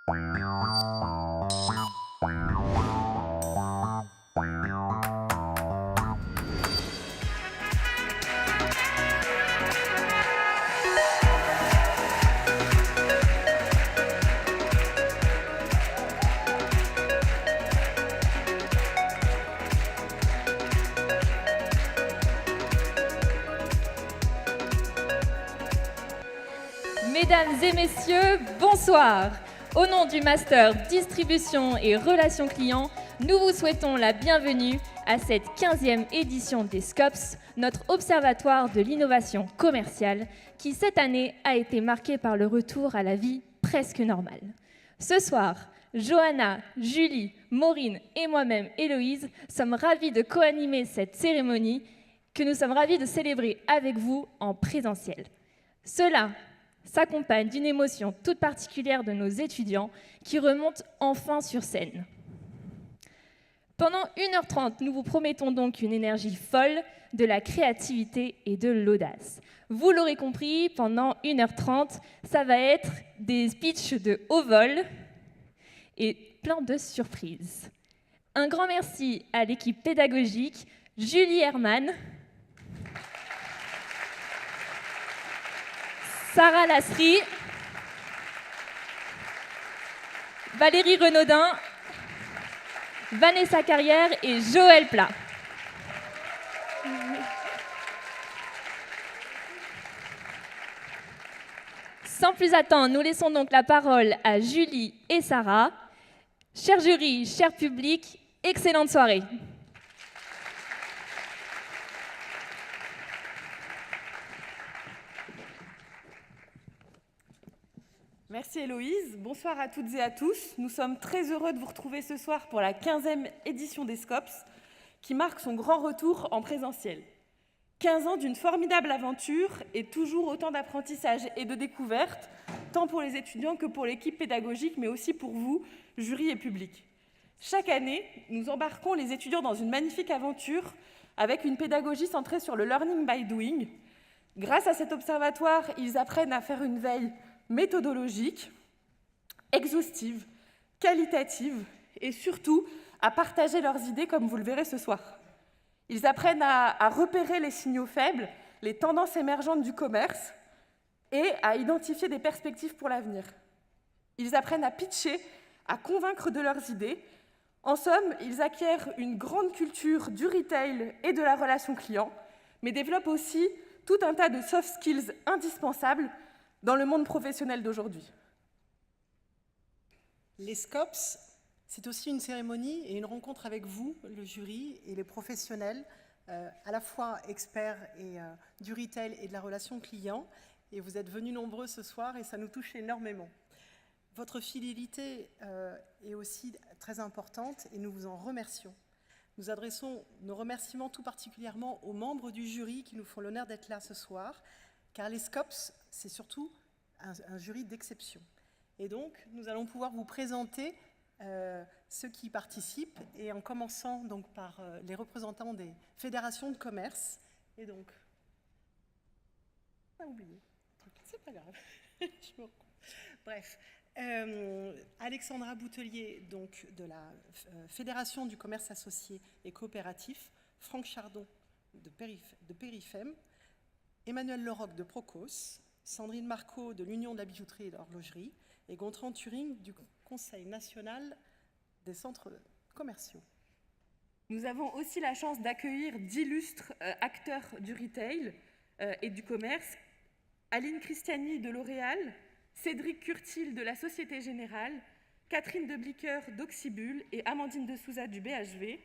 Mesdames et messieurs, bonsoir. Au nom du Master Distribution et Relations Clients, nous vous souhaitons la bienvenue à cette 15e édition des SCOPS, notre observatoire de l'innovation commerciale, qui cette année a été marqué par le retour à la vie presque normale. Ce soir, Johanna, Julie, Maureen et moi-même, Héloïse, sommes ravis de co-animer cette cérémonie que nous sommes ravis de célébrer avec vous en présentiel. Cela s'accompagne d'une émotion toute particulière de nos étudiants qui remontent enfin sur scène. Pendant 1h30, nous vous promettons donc une énergie folle, de la créativité et de l'audace. Vous l'aurez compris, pendant 1h30, ça va être des speeches de haut vol et plein de surprises. Un grand merci à l'équipe pédagogique, Julie Herman, Sarah Lasserie, Valérie Renaudin, Vanessa Carrière et Joël Plat. Sans plus attendre, nous laissons donc la parole à Julie et Sarah. Cher jury, cher public, excellente soirée. Merci Héloïse, bonsoir à toutes et à tous. Nous sommes très heureux de vous retrouver ce soir pour la 15e édition des SCOPS, qui marque son grand retour en présentiel. 15 ans d'une formidable aventure et toujours autant d'apprentissage et de découvertes, tant pour les étudiants que pour l'équipe pédagogique, mais aussi pour vous, jury et public. Chaque année, nous embarquons les étudiants dans une magnifique aventure avec une pédagogie centrée sur le learning by doing. Grâce à cet observatoire, ils apprennent à faire une veille méthodologique, exhaustive, qualitative et surtout à partager leurs idées comme vous le verrez ce soir. Ils apprennent à repérer les signaux faibles, les tendances émergentes du commerce et à identifier des perspectives pour l'avenir. Ils apprennent à pitcher, à convaincre de leurs idées. En somme, ils acquièrent une grande culture du retail et de la relation client, mais développent aussi tout un tas de soft skills indispensables dans le monde professionnel d'aujourd'hui. Les SCOPS, c'est aussi une cérémonie et une rencontre avec vous, le jury et les professionnels, à la fois experts du retail et de la relation client. Et vous êtes venus nombreux ce soir et ça nous touche énormément. Votre fidélité est aussi très importante et nous vous en remercions. Nous adressons nos remerciements tout particulièrement aux membres du jury qui nous font l'honneur d'être là ce soir, car les SCOPS, c'est surtout un jury d'exception. Et donc, nous allons pouvoir vous présenter ceux qui participent, et en commençant donc par les représentants des fédérations de commerce. Et donc, pas oublié, c'est pas grave. Bref, Alexandra Boutelier, donc de la Fédération du commerce associé et coopératif, Franck Chardon de Périfem, Emmanuel Leroc de Procos, Sandrine Marco de l'Union de la bijouterie et de l'horlogerie et Gontran Turing du Conseil national des centres commerciaux. Nous avons aussi la chance d'accueillir d'illustres acteurs du retail et du commerce, Aline Christiani de L'Oréal, Cédric Curtil de la Société Générale, Catherine de Blicker d'Oxybul et Amandine de Souza du BHV,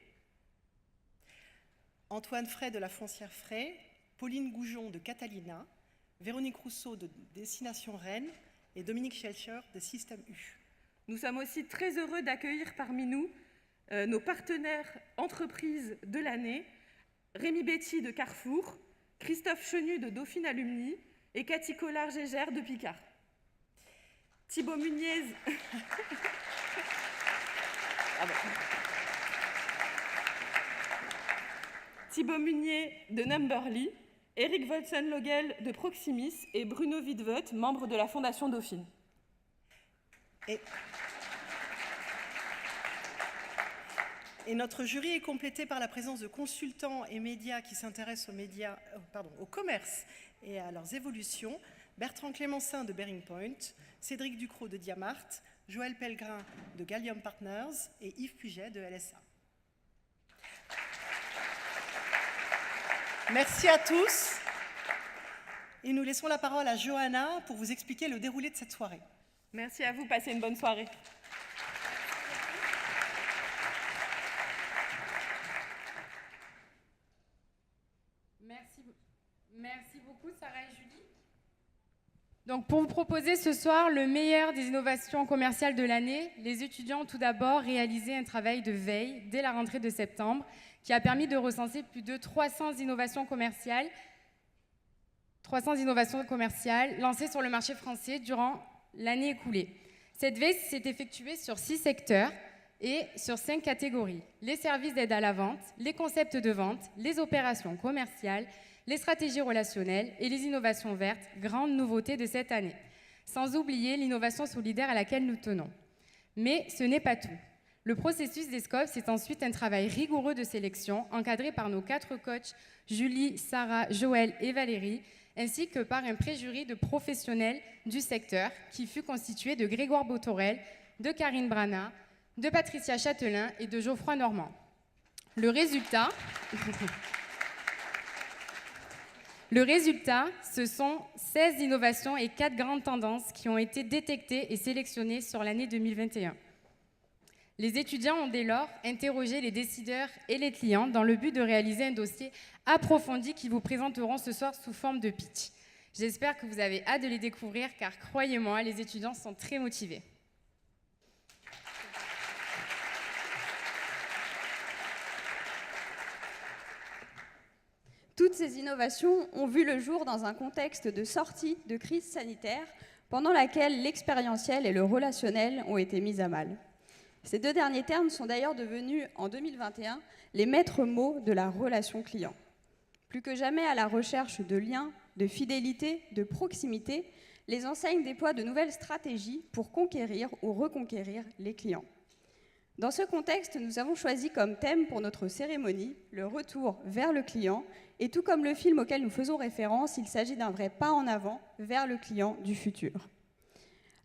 Antoine Fray de la Foncière Fray, Pauline Goujon de Catalina, Véronique Rousseau de Destination Rennes et Dominique Schelcher de Système U. Nous sommes aussi très heureux d'accueillir parmi nous nos partenaires entreprises de l'année, Rémi Betty de Carrefour, Christophe Chenu de Dauphine Alumni et Cathy Collard-Gégère de Picard. Thibaut Muniez... Thibaut Munier de Numberly, Eric Wolzen-Logel de Proximis et Bruno Wittveut, membre de la Fondation Dauphine. Et Et notre jury est complété par la présence de consultants et médias qui s'intéressent au commerce et à leurs évolutions. Bertrand Clémensin de Bearing Point, Cédric Ducrot de Diamart, Joël Pellegrin de Gallium Partners et Yves Puget de LSA. Merci à tous. Et nous laissons la parole à Johanna pour vous expliquer le déroulé de cette soirée. Merci à vous, passez une bonne soirée. Merci beaucoup, Sarah et Julie. Donc, pour vous proposer ce soir le meilleur des innovations commerciales de l'année, les étudiants ont tout d'abord réalisé un travail de veille dès la rentrée de septembre qui a permis de recenser plus de 300 innovations commerciales lancées sur le marché français durant l'année écoulée. Cette veille s'est effectuée sur 6 secteurs et sur 5 catégories. Les services d'aide à la vente, les concepts de vente, les opérations commerciales, les stratégies relationnelles et les innovations vertes, grande nouveauté de cette année. Sans oublier l'innovation solidaire à laquelle nous tenons. Mais ce n'est pas tout. Le processus des Scops, c'est ensuite un travail rigoureux de sélection, encadré par nos 4 coachs, Julie, Sarah, Joël et Valérie, ainsi que par un pré-jury de professionnels du secteur, qui fut constitué de Grégoire Botorel, de Karine Brana, de Patricia Châtelain et de Geoffroy Normand. Le résultat, ce sont 16 innovations et 4 grandes tendances qui ont été détectées et sélectionnées sur l'année 2021. Les étudiants ont dès lors interrogé les décideurs et les clients dans le but de réaliser un dossier approfondi qu'ils vous présenteront ce soir sous forme de pitch. J'espère que vous avez hâte de les découvrir car croyez-moi, les étudiants sont très motivés. Toutes ces innovations ont vu le jour dans un contexte de sortie de crise sanitaire pendant laquelle l'expérientiel et le relationnel ont été mis à mal. Ces 2 derniers termes sont d'ailleurs devenus, en 2021, les maîtres mots de la relation client. Plus que jamais à la recherche de liens, de fidélité, de proximité, les enseignes déploient de nouvelles stratégies pour conquérir ou reconquérir les clients. Dans ce contexte, nous avons choisi comme thème pour notre cérémonie le retour vers le client, et tout comme le film auquel nous faisons référence, il s'agit d'un vrai pas en avant vers le client du futur.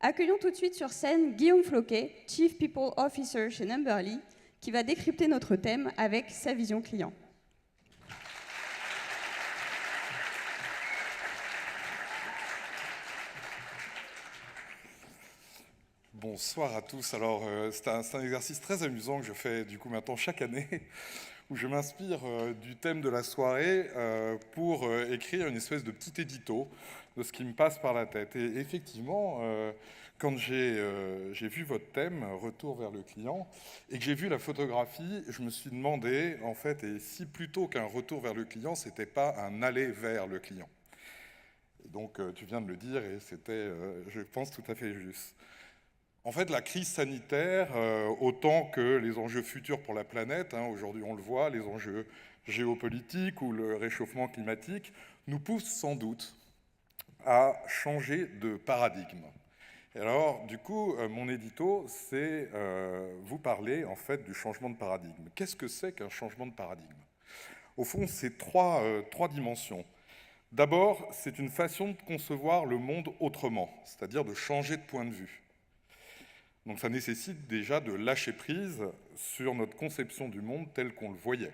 Accueillons tout de suite sur scène Guillaume Floquet, Chief People Officer chez Numberly, qui va décrypter notre thème avec sa vision client. Bonsoir à tous. Alors, c'est un exercice très amusant que je fais du coup maintenant chaque année, où je m'inspire du thème de la soirée pour écrire une espèce de petit édito de ce qui me passe par la tête. Et effectivement, quand j'ai vu votre thème, Retour vers le client, et que j'ai vu la photographie, je me suis demandé, en fait, et si plutôt qu'un retour vers le client, c'était pas un aller vers le client. Et donc, tu viens de le dire, et c'était, je pense, tout à fait juste. En fait, la crise sanitaire, autant que les enjeux futurs pour la planète, aujourd'hui on le voit, les enjeux géopolitiques ou le réchauffement climatique, nous poussent sans doute à changer de paradigme. Et alors, du coup, mon édito, c'est vous parler en fait du changement de paradigme. Qu'est-ce que c'est qu'un changement de paradigme ? Au fond, c'est trois dimensions. D'abord, c'est une façon de concevoir le monde autrement, c'est-à-dire de changer de point de vue. Donc ça nécessite déjà de lâcher prise sur notre conception du monde tel qu'on le voyait.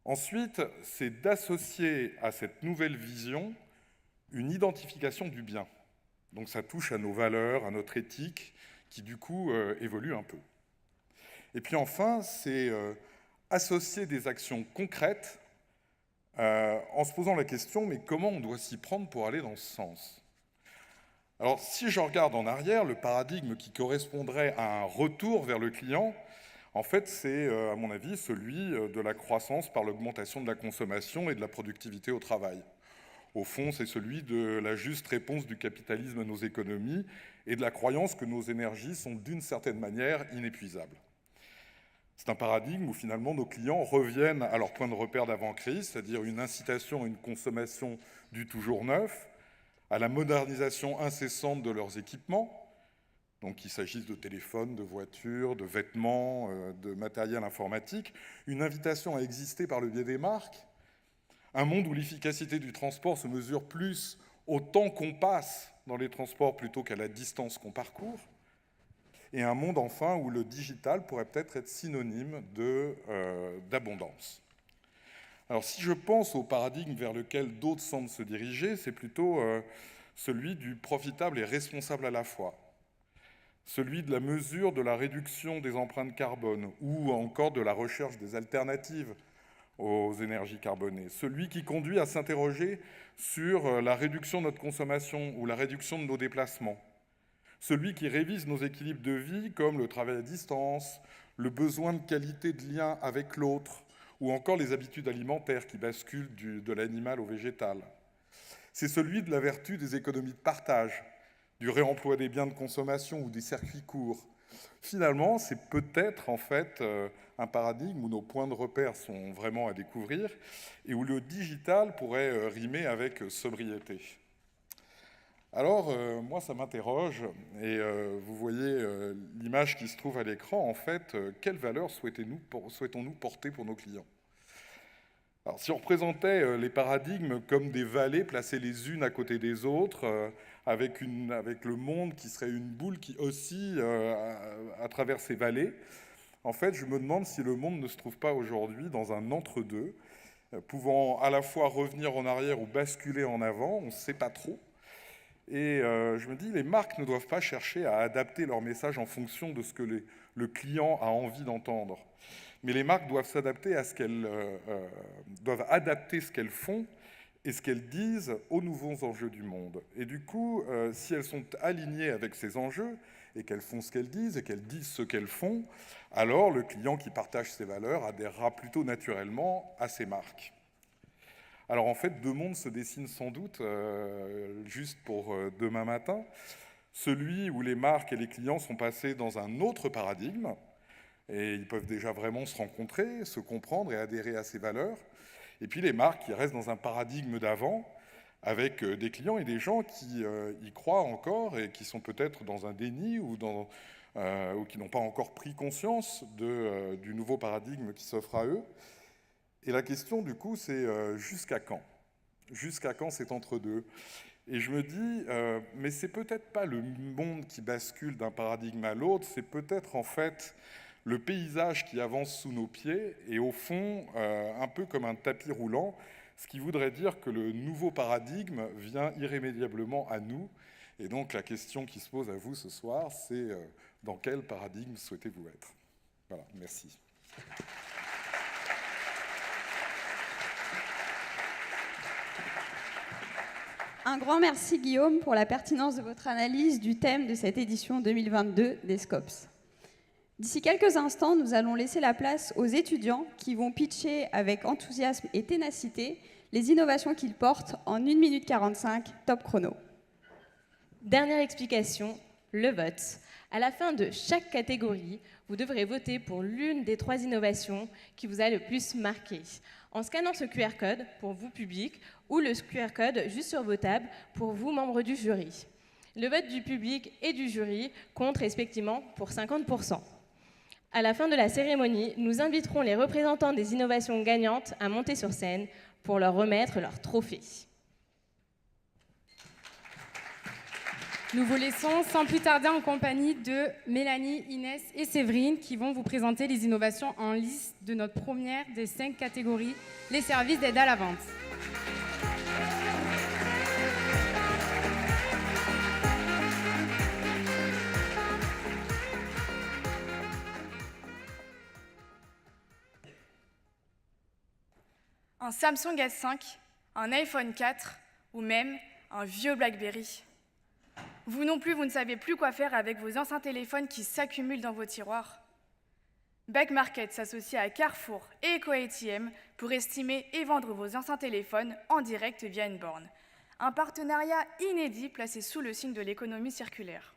Ensuite, c'est d'associer à cette nouvelle vision une identification du bien. Donc ça touche à nos valeurs, à notre éthique, qui du coup évolue un peu. Et puis enfin, c'est associer des actions concrètes en se posant la question, mais comment on doit s'y prendre pour aller dans ce sens ? Alors, si je regarde en arrière, le paradigme qui correspondrait à un retour vers le client, en fait, c'est, à mon avis, celui de la croissance par l'augmentation de la consommation et de la productivité au travail. Au fond, c'est celui de la juste réponse du capitalisme à nos économies et de la croyance que nos énergies sont d'une certaine manière inépuisables. C'est un paradigme où finalement nos clients reviennent à leur point de repère d'avant-crise, c'est-à-dire une incitation à une consommation du toujours neuf, à la modernisation incessante de leurs équipements, Donc qu'il s'agisse de téléphones, de voitures, de vêtements, de matériel informatique, une invitation à exister par le biais des marques, un monde où l'efficacité du transport se mesure plus au temps qu'on passe dans les transports plutôt qu'à la distance qu'on parcourt, et un monde enfin où le digital pourrait peut-être être synonyme d'abondance. Alors si je pense au paradigme vers lequel d'autres semblent se diriger, c'est plutôt celui du profitable et responsable à la fois, celui de la mesure de la réduction des empreintes carbone ou encore de la recherche des alternatives aux énergies carbonées, celui qui conduit à s'interroger sur la réduction de notre consommation ou la réduction de nos déplacements, celui qui révise nos équilibres de vie comme le travail à distance, le besoin de qualité de lien avec l'autre ou encore les habitudes alimentaires qui basculent de l'animal au végétal. C'est celui de la vertu des économies de partage, du réemploi des biens de consommation ou des circuits courts. Finalement, c'est peut-être en fait un paradigme où nos points de repère sont vraiment à découvrir et où le digital pourrait rimer avec sobriété. Alors, moi, ça m'interroge, et vous voyez l'image qui se trouve à l'écran, en fait, quelle valeur souhaitons-nous porter pour nos clients ? Alors, si on représentait les paradigmes comme des vallées placées les unes à côté des autres, avec le monde qui serait une boule qui oscille à travers ces vallées, en fait, je me demande si le monde ne se trouve pas aujourd'hui dans un entre-deux, pouvant à la fois revenir en arrière ou basculer en avant, on ne sait pas trop. Et je me dis, les marques ne doivent pas chercher à adapter leur message en fonction de ce que le client a envie d'entendre. Mais les marques doivent s'adapter à doivent adapter ce qu'elles font et ce qu'elles disent aux nouveaux enjeux du monde. Et du coup, si elles sont alignées avec ces enjeux, et qu'elles font ce qu'elles disent, et qu'elles disent ce qu'elles font, alors le client qui partage ces valeurs adhérera plutôt naturellement à ces marques. Alors en fait, deux mondes se dessinent sans doute, juste pour demain matin. Celui où les marques et les clients sont passés dans un autre paradigme, et ils peuvent déjà vraiment se rencontrer, se comprendre et adhérer à ces valeurs. Et puis les marques qui restent dans un paradigme d'avant, avec des clients et des gens qui y croient encore et qui sont peut-être dans un déni ou qui n'ont pas encore pris conscience du nouveau paradigme qui s'offre à eux. Et la question, du coup, c'est jusqu'à quand ? Jusqu'à quand c'est entre deux ? Et je me dis, mais c'est peut-être pas le monde qui bascule d'un paradigme à l'autre, c'est peut-être en fait le paysage qui avance sous nos pieds et au fond, un peu comme un tapis roulant, ce qui voudrait dire que le nouveau paradigme vient irrémédiablement à nous. Et donc la question qui se pose à vous ce soir, c'est dans quel paradigme souhaitez-vous être ? Voilà, merci. Un grand merci Guillaume pour la pertinence de votre analyse du thème de cette édition 2022 des Scops. D'ici quelques instants, nous allons laisser la place aux étudiants qui vont pitcher avec enthousiasme et ténacité les innovations qu'ils portent en 1 minute 45 top chrono. Dernière explication, le vote. À la fin de chaque catégorie, vous devrez voter pour l'une des 3 innovations qui vous a le plus marqué, en scannant ce QR code pour vous public ou le QR code juste sur vos tables pour vous membres du jury. Le vote du public et du jury compte respectivement pour 50%. À la fin de la cérémonie, nous inviterons les représentants des innovations gagnantes à monter sur scène pour leur remettre leur trophée. Nous vous laissons sans plus tarder en compagnie de Mélanie, Inès et Séverine qui vont vous présenter les innovations en lice de notre première des 5 catégories, les services d'aide à la vente. Un Samsung S5, un iPhone 4 ou même un vieux BlackBerry. Vous non plus, vous ne savez plus quoi faire avec vos anciens téléphones qui s'accumulent dans vos tiroirs. Back Market s'associe à Carrefour et EcoATM pour estimer et vendre vos anciens téléphones en direct via une borne. Un partenariat inédit placé sous le signe de l'économie circulaire.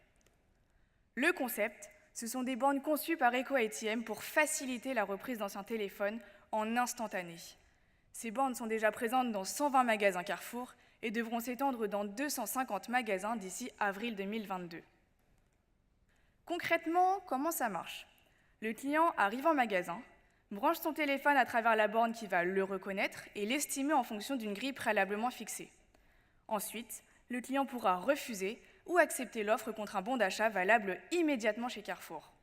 Le concept, ce sont des bornes conçues par EcoATM pour faciliter la reprise d'anciens téléphones en instantané. Ces bornes sont déjà présentes dans 120 magasins Carrefour et devront s'étendre dans 250 magasins d'ici avril 2022. Concrètement, comment ça marche? Le client arrive en magasin, branche son téléphone à travers la borne qui va le reconnaître et l'estimer en fonction d'une grille préalablement fixée. Ensuite, le client pourra refuser ou accepter l'offre contre un bon d'achat valable immédiatement chez Carrefour.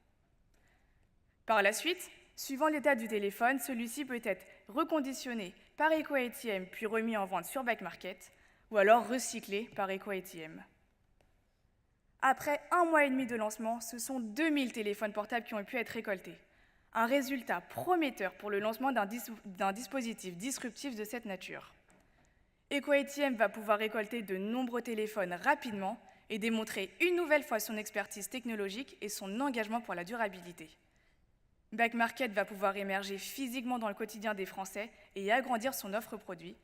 Par la suite, suivant l'état du téléphone, celui-ci peut être reconditionné par EcoATM puis remis en vente sur Back Market ou alors recyclé par EcoATM. Après 1 mois et demi de lancement, ce sont 2000 téléphones portables qui ont pu être récoltés. Un résultat prometteur pour le lancement d'un dispositif disruptif de cette nature. EcoATM va pouvoir récolter de nombreux téléphones rapidement et démontrer une nouvelle fois son expertise technologique et son engagement pour la durabilité. Back Market va pouvoir émerger physiquement dans le quotidien des Français et agrandir son offre produit.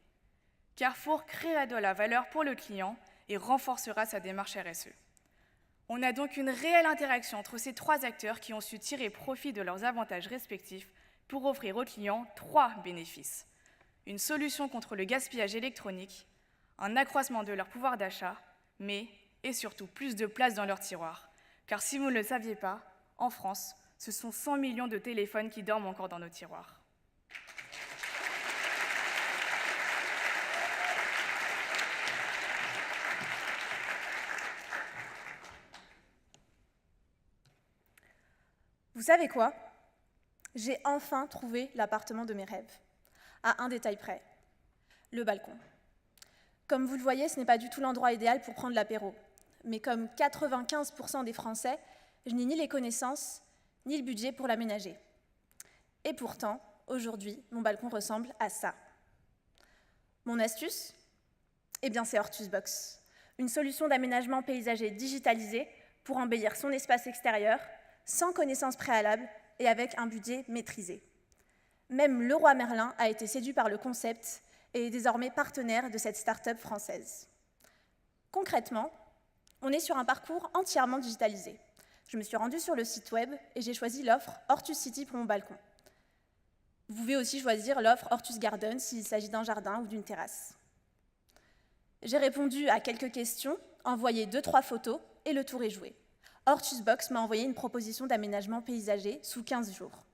Carrefour créera de la valeur pour le client et renforcera sa démarche RSE. On a donc une réelle interaction entre ces 3 acteurs qui ont su tirer profit de leurs avantages respectifs pour offrir aux clients 3 bénéfices. Une solution contre le gaspillage électronique, un accroissement de leur pouvoir d'achat, mais, et surtout, plus de place dans leur tiroir. Car si vous ne le saviez pas, en France, ce sont 100 millions de téléphones qui dorment encore dans nos tiroirs. Vous savez quoi? J'ai enfin trouvé l'appartement de mes rêves, à un détail près, le balcon. Comme vous le voyez, ce n'est pas du tout l'endroit idéal pour prendre l'apéro, mais comme 95% des Français, je n'ai ni les connaissances, ni le budget pour l'aménager. Et pourtant, aujourd'hui, mon balcon ressemble à ça. Mon astuce? Eh bien, c'est Hortusbox, une solution d'aménagement paysager digitalisée pour embellir son espace extérieur, sans connaissance préalable et avec un budget maîtrisé. Même Leroy Merlin a été séduit par le concept et est désormais partenaire de cette start-up française. Concrètement, on est sur un parcours entièrement digitalisé. Je me suis rendue sur le site web et j'ai choisi l'offre Hortus City pour mon balcon. Vous pouvez aussi choisir l'offre Hortus Garden s'il s'agit d'un jardin ou d'une terrasse. J'ai répondu à quelques questions, envoyé 2-3 photos et le tour est joué. Hortusbox m'a envoyé une proposition d'aménagement paysager sous 15 jours.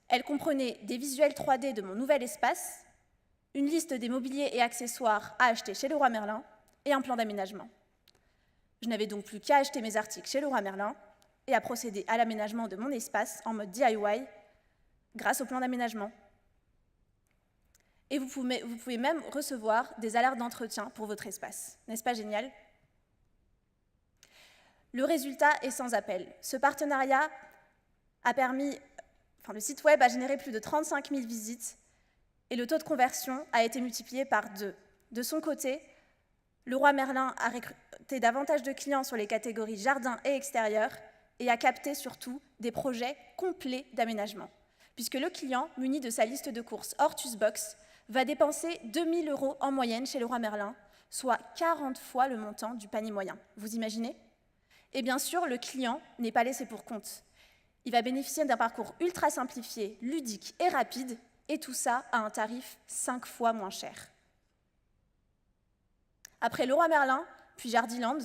Elle comprenait des visuels 3D de mon nouvel espace, une liste des mobiliers et accessoires à acheter chez Leroy Merlin et un plan d'aménagement. Je n'avais donc plus qu'à acheter mes articles chez Leroy Merlin et à procéder à l'aménagement de mon espace en mode DIY grâce au plan d'aménagement. Et vous pouvez même recevoir des alertes d'entretien pour votre espace. N'est-ce pas génial ? Le résultat est sans appel. Ce partenariat a permis, le site web a généré plus de 35 000 visites et le taux de conversion a été multiplié par 2. De son côté, Leroy Merlin a recruté davantage de clients sur les catégories jardin et extérieur et a capté surtout des projets complets d'aménagement, puisque le client, muni de sa liste de courses Hortusbox, va dépenser 2 000 € en moyenne chez Leroy Merlin, soit 40 fois le montant du panier moyen. Vous imaginez ? Et bien sûr, le client n'est pas laissé pour compte. Il va bénéficier d'un parcours ultra simplifié, ludique et rapide, et tout ça à un tarif 5 fois moins cher. Après Leroy Merlin, puis Jardiland,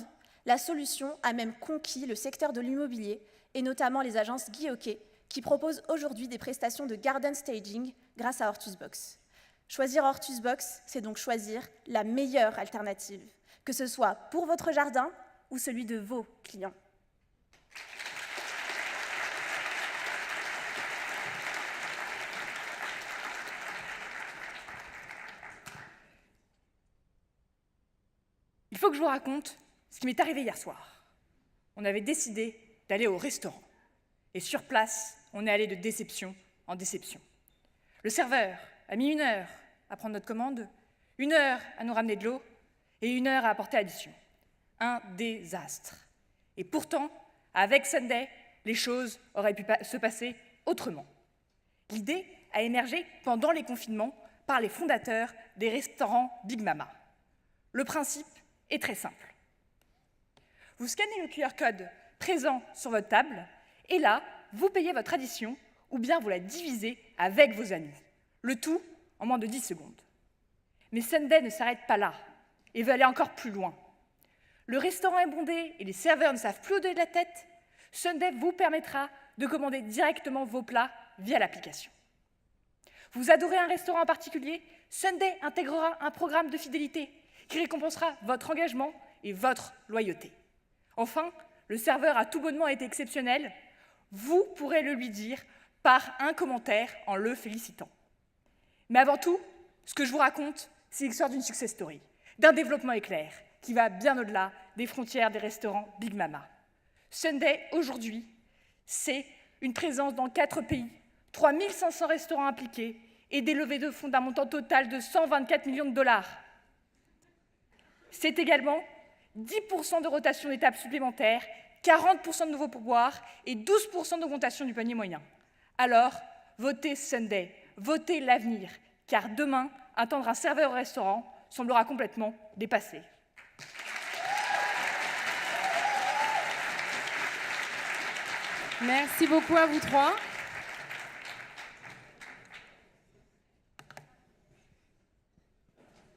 la solution a même conquis le secteur de l'immobilier, et notamment les agences Guy Hockey, qui proposent aujourd'hui des prestations de garden staging grâce à Hortusbox. Choisir Hortusbox, c'est donc choisir la meilleure alternative, que ce soit pour votre jardin ou celui de vos clients. Il faut que je vous raconte ce qui m'est arrivé hier soir. On avait décidé d'aller au restaurant. Et sur place, on est allé de déception en déception. Le serveur a mis 1 heure à prendre notre commande, 1 heure à nous ramener de l'eau et 1 heure à apporter l'addition. Un désastre. Et pourtant, avec Sunday, les choses auraient pu se passer autrement. L'idée a émergé pendant les confinements par les fondateurs des restaurants Big Mama. Le principe est très simple. Vous scannez le QR code présent sur votre table et là, vous payez votre addition ou bien vous la divisez avec vos amis. Le tout en moins de 10 secondes. Mais Sunday ne s'arrête pas là et veut aller encore plus loin. Le restaurant est bondé et les serveurs ne savent plus où donner de la tête. Sunday vous permettra de commander directement vos plats via l'application. Vous adorez un restaurant en particulier? Sunday intégrera un programme de fidélité qui récompensera votre engagement et votre loyauté. Enfin, le serveur a tout bonnement été exceptionnel. Vous pourrez le lui dire par un commentaire en le félicitant. Mais avant tout, ce que je vous raconte, c'est l'histoire d'une success story, d'un développement éclair qui va bien au-delà des frontières des restaurants Big Mama. Sunday, aujourd'hui, c'est une présence dans 4 pays, 3500 restaurants impliqués et des levées de fonds d'un montant total de 124 millions de dollars. C'est également 10% de rotation d'étapes supplémentaires, 40% de nouveaux pourboires et 12% d'augmentation du panier moyen. Alors, votez Sunday, votez l'avenir, car demain, attendre un serveur au restaurant semblera complètement dépassé. Merci beaucoup à vous trois.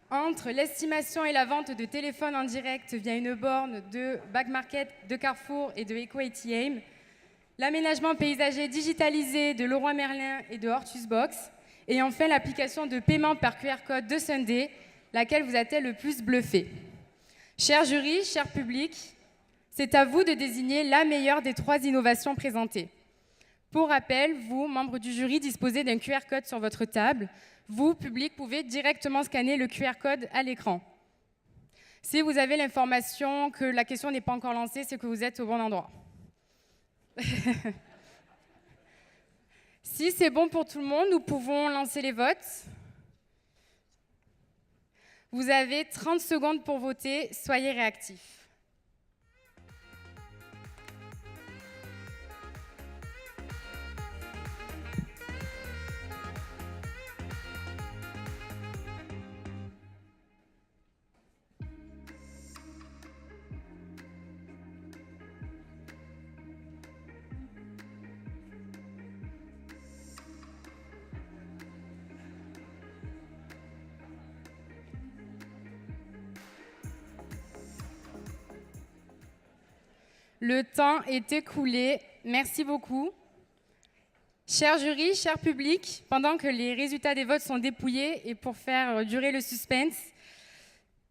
Entre l'estimation et la vente de téléphones en direct via une borne de Back Market, de Carrefour et de EcoATM, l'aménagement paysager digitalisé de Leroy Merlin et de Hortus Box, et enfin l'application de paiement par QR code de Sunday, laquelle vous a-t-elle le plus bluffé? Cher jury, cher public, c'est à vous de désigner la meilleure des 3 innovations présentées. Pour rappel, vous, membres du jury, disposez d'un QR code sur votre table. Vous, public, pouvez directement scanner le QR code à l'écran. Si vous avez l'information que la question n'est pas encore lancée, c'est que vous êtes au bon endroit. Si c'est bon pour tout le monde, nous pouvons lancer les votes. Vous avez 30 secondes pour voter, soyez réactifs. Le temps est écoulé. Merci beaucoup. Chers jurys, cher public, pendant que les résultats des votes sont dépouillés et pour faire durer le suspense,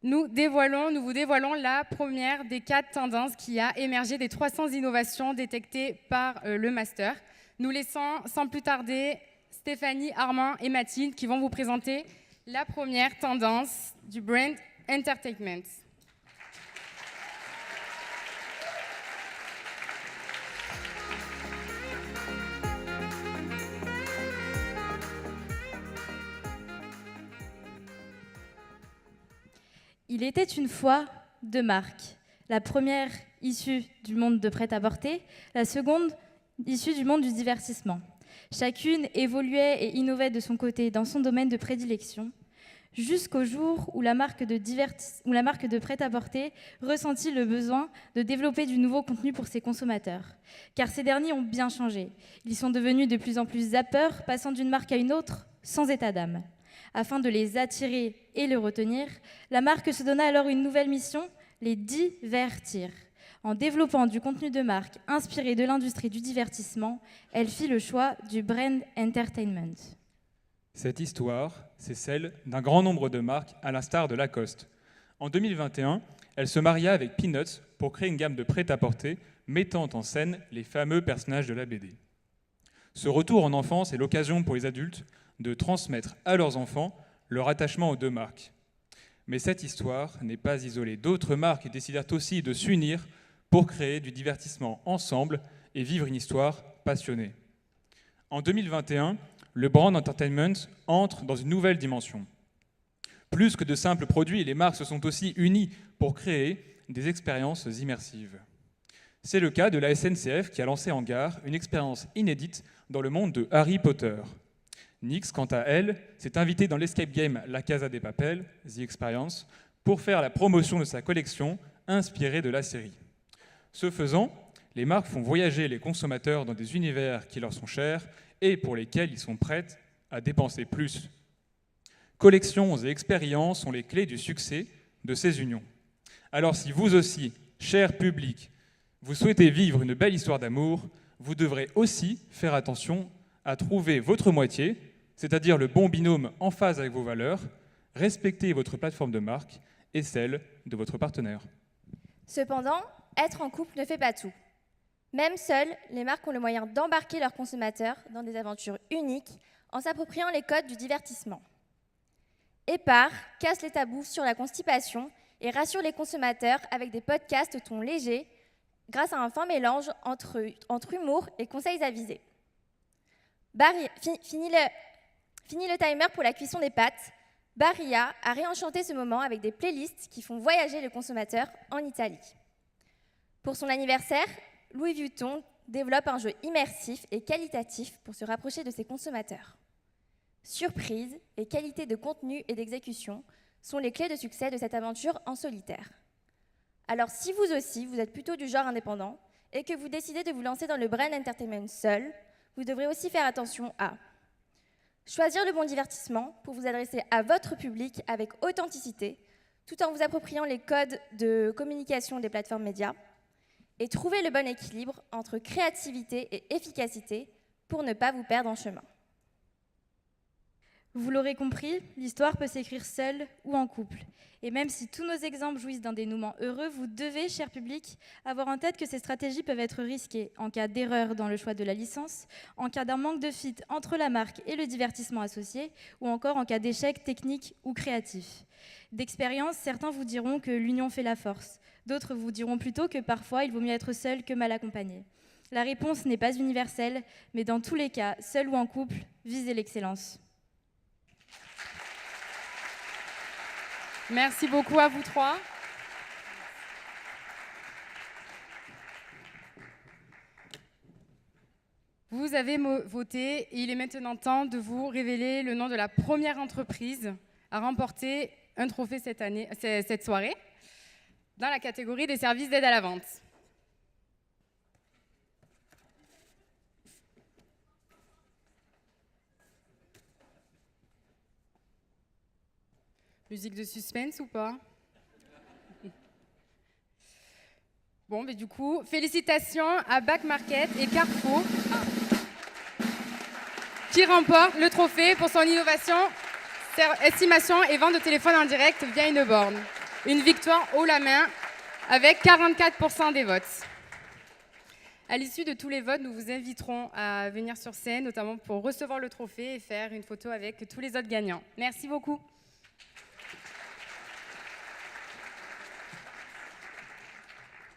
nous vous dévoilons la première des 4 tendances qui a émergé des 300 innovations détectées par le master. Nous laissons sans plus tarder Stéphanie, Armand et Mathilde qui vont vous présenter la première tendance du brand entertainment. Il était une fois 2 marques. La première issue du monde de prêt-à-porter, la seconde issue du monde du divertissement. Chacune évoluait et innovait de son côté dans son domaine de prédilection, jusqu'au jour où la marque de prêt-à-porter ressentit le besoin de développer du nouveau contenu pour ses consommateurs. Car ces derniers ont bien changé. Ils sont devenus de plus en plus zappeurs, passant d'une marque à une autre sans état d'âme. Afin de les attirer et les retenir, la marque se donna alors une nouvelle mission, les divertir. En développant du contenu de marque inspiré de l'industrie du divertissement, elle fit le choix du brand entertainment. Cette histoire, c'est celle d'un grand nombre de marques à l'instar de Lacoste. En 2021, elle se maria avec Peanuts pour créer une gamme de prêt-à-porter mettant en scène les fameux personnages de la BD. Ce retour en enfance est l'occasion pour les adultes de transmettre à leurs enfants leur attachement aux 2 marques. Mais cette histoire n'est pas isolée. D'autres marques décidèrent aussi de s'unir pour créer du divertissement ensemble et vivre une histoire passionnée. En 2021, le brand entertainment entre dans une nouvelle dimension. Plus que de simples produits, les marques se sont aussi unies pour créer des expériences immersives. C'est le cas de la SNCF qui a lancé en gare une expérience inédite dans le monde de Harry Potter. Nyx, quant à elle, s'est invitée dans l'escape game La Casa de Papel, The Experience, pour faire la promotion de sa collection inspirée de la série. Ce faisant, les marques font voyager les consommateurs dans des univers qui leur sont chers et pour lesquels ils sont prêts à dépenser plus. Collections et expériences sont les clés du succès de ces unions. Alors si vous aussi, cher public, Vous souhaitez vivre une belle histoire d'amour, vous devrez aussi faire attention à trouver votre moitié, c'est-à-dire le bon binôme en phase avec vos valeurs, respecter votre plateforme de marque et celle de votre partenaire. Cependant, être en couple ne fait pas tout. Même seules, les marques ont le moyen d'embarquer leurs consommateurs dans des aventures uniques en s'appropriant les codes du divertissement. Épar casse les tabous sur la constipation et rassure les consommateurs avec des podcasts au ton léger grâce à un fin mélange entre humour et conseils avisés. Fini le timer pour la cuisson des pâtes. Barilla a réenchanté ce moment avec des playlists qui font voyager le consommateur en Italie. Pour son anniversaire, Louis Vuitton développe un jeu immersif et qualitatif pour se rapprocher de ses consommateurs. Surprise et qualité de contenu et d'exécution sont les clés de succès de cette aventure en solitaire. Alors si vous aussi, vous êtes plutôt du genre indépendant et que vous décidez de vous lancer dans le brand entertainment seul, vous devrez aussi faire attention à choisir le bon divertissement pour vous adresser à votre public avec authenticité, tout en vous appropriant les codes de communication des plateformes médias, et trouver le bon équilibre entre créativité et efficacité pour ne pas vous perdre en chemin. Vous l'aurez compris, l'histoire peut s'écrire seule ou en couple. Et même si tous nos exemples jouissent d'un dénouement heureux, vous devez, cher public, avoir en tête que ces stratégies peuvent être risquées en cas d'erreur dans le choix de la licence, en cas d'un manque de fit entre la marque et le divertissement associé, ou encore en cas d'échec technique ou créatif. D'expérience, certains vous diront que l'union fait la force. D'autres vous diront plutôt que parfois, il vaut mieux être seul que mal accompagné. La réponse n'est pas universelle, mais dans tous les cas, seul ou en couple, visez l'excellence. Merci beaucoup à vous trois. Vous avez voté et il est maintenant temps de vous révéler le nom de la première entreprise à remporter un trophée cette soirée dans la catégorie des services d'aide à la vente. Musique de suspense ou pas? Bon, mais du coup, félicitations à Back Market et Carrefour qui remportent le trophée pour son innovation, estimation et vente de téléphone en direct via une borne. Une victoire haut la main avec 44% des votes. À l'issue de tous les votes, nous vous inviterons à venir sur scène, notamment pour recevoir le trophée et faire une photo avec tous les autres gagnants. Merci beaucoup.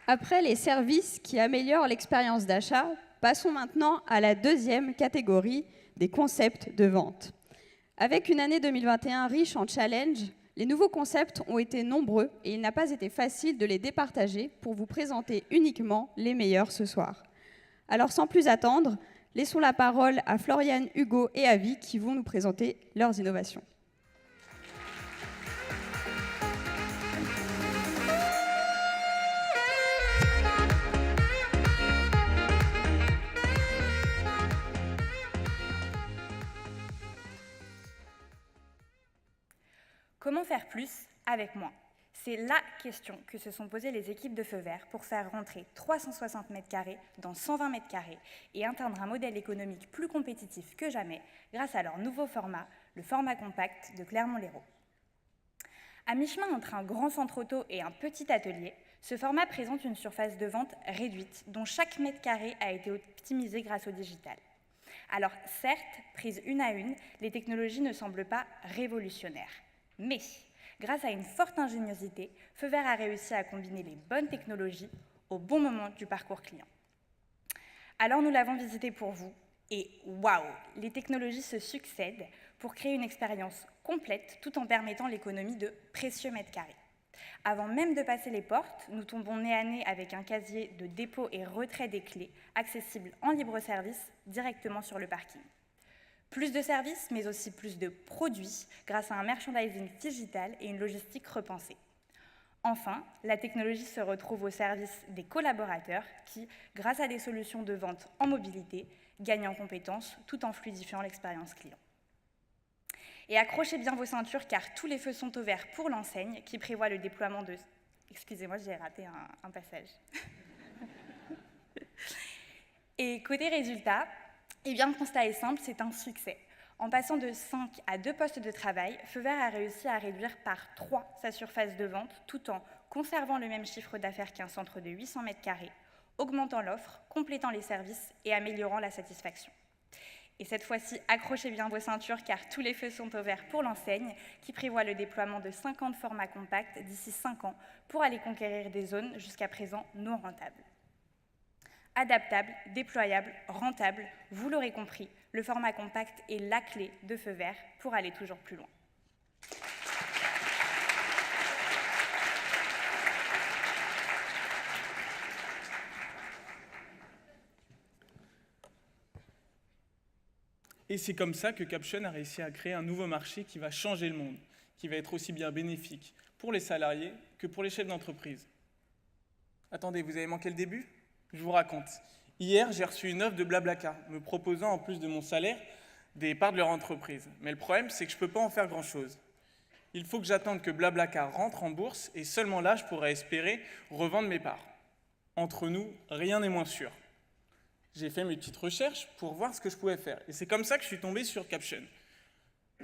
Après les services qui améliorent l'expérience d'achat, passons maintenant à la deuxième catégorie des concepts de vente. Avec une année 2021 riche en challenges, les nouveaux concepts ont été nombreux et il n'a pas été facile de les départager pour vous présenter uniquement les meilleurs ce soir. Alors sans plus attendre, laissons la parole à Floriane, Hugo et Avi qui vont nous présenter leurs innovations. Comment faire plus avec moins? C'est la question que se sont posées les équipes de Feu Vert pour faire rentrer 360 m² dans 120 m² et atteindre un modèle économique plus compétitif que jamais grâce à leur nouveau format, le format compact de Clermont-Lérault. À mi-chemin entre un grand centre auto et un petit atelier, ce format présente une surface de vente réduite dont chaque m² a été optimisé grâce au digital. Alors certes, prises une à une, les technologies ne semblent pas révolutionnaires. Mais, grâce à une forte ingéniosité, Feu Vert a réussi à combiner les bonnes technologies au bon moment du parcours client. Alors nous l'avons visité pour vous, et waouh, les technologies se succèdent pour créer une expérience complète tout en permettant l'économie de précieux mètres carrés. Avant même de passer les portes, nous tombons nez à nez avec un casier de dépôt et retrait des clés, accessible en libre service directement sur le parking. Plus de services, mais aussi plus de produits, grâce à un merchandising digital et une logistique repensée. Enfin, la technologie se retrouve au service des collaborateurs qui, grâce à des solutions de vente en mobilité, gagnent en compétences tout en fluidifiant l'expérience client. Et accrochez bien vos ceintures car tous les feux sont au vert pour l'enseigne qui prévoit le déploiement de... Excusez-moi, j'ai raté un passage. Et côté résultat, eh bien, le constat est simple, c'est un succès. En passant de 5 à 2 postes de travail, Feu Vert a réussi à réduire par 3 sa surface de vente, tout en conservant le même chiffre d'affaires qu'un centre de 800 m², augmentant l'offre, complétant les services et améliorant la satisfaction. Et cette fois-ci, accrochez bien vos ceintures car tous les feux sont au vert pour l'enseigne qui prévoit le déploiement de 50 formats compacts d'ici 5 ans pour aller conquérir des zones jusqu'à présent non rentables. Adaptable, déployable, rentable, vous l'aurez compris, le format compact est la clé de Feu Vert pour aller toujours plus loin. Et c'est comme ça que Caption a réussi à créer un nouveau marché qui va changer le monde, qui va être aussi bien bénéfique pour les salariés que pour les chefs d'entreprise. Attendez, vous avez manqué le début ? Je vous raconte. Hier, j'ai reçu une offre de Blablacar, me proposant, en plus de mon salaire, des parts de leur entreprise. Mais le problème, c'est que je ne peux pas en faire grand-chose. Il faut que j'attende que Blablacar rentre en bourse, et seulement là, je pourrai espérer revendre mes parts. Entre nous, rien n'est moins sûr. J'ai fait mes petites recherches pour voir ce que je pouvais faire. Et c'est comme ça que je suis tombé sur Caption,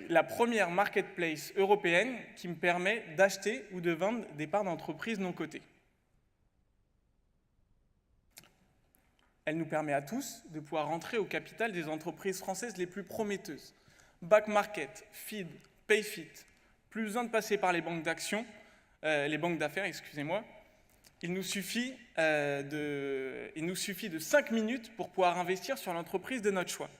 la première marketplace européenne qui me permet d'acheter ou de vendre des parts d'entreprises non cotées. Elle nous permet à tous de pouvoir rentrer au capital des entreprises françaises les plus prometteuses. Back Market, Feed, Payfit. Plus besoin de passer par les banques d'actions, les banques d'affaires, excusez-moi. Il nous suffit de 5 minutes pour pouvoir investir sur l'entreprise de notre choix.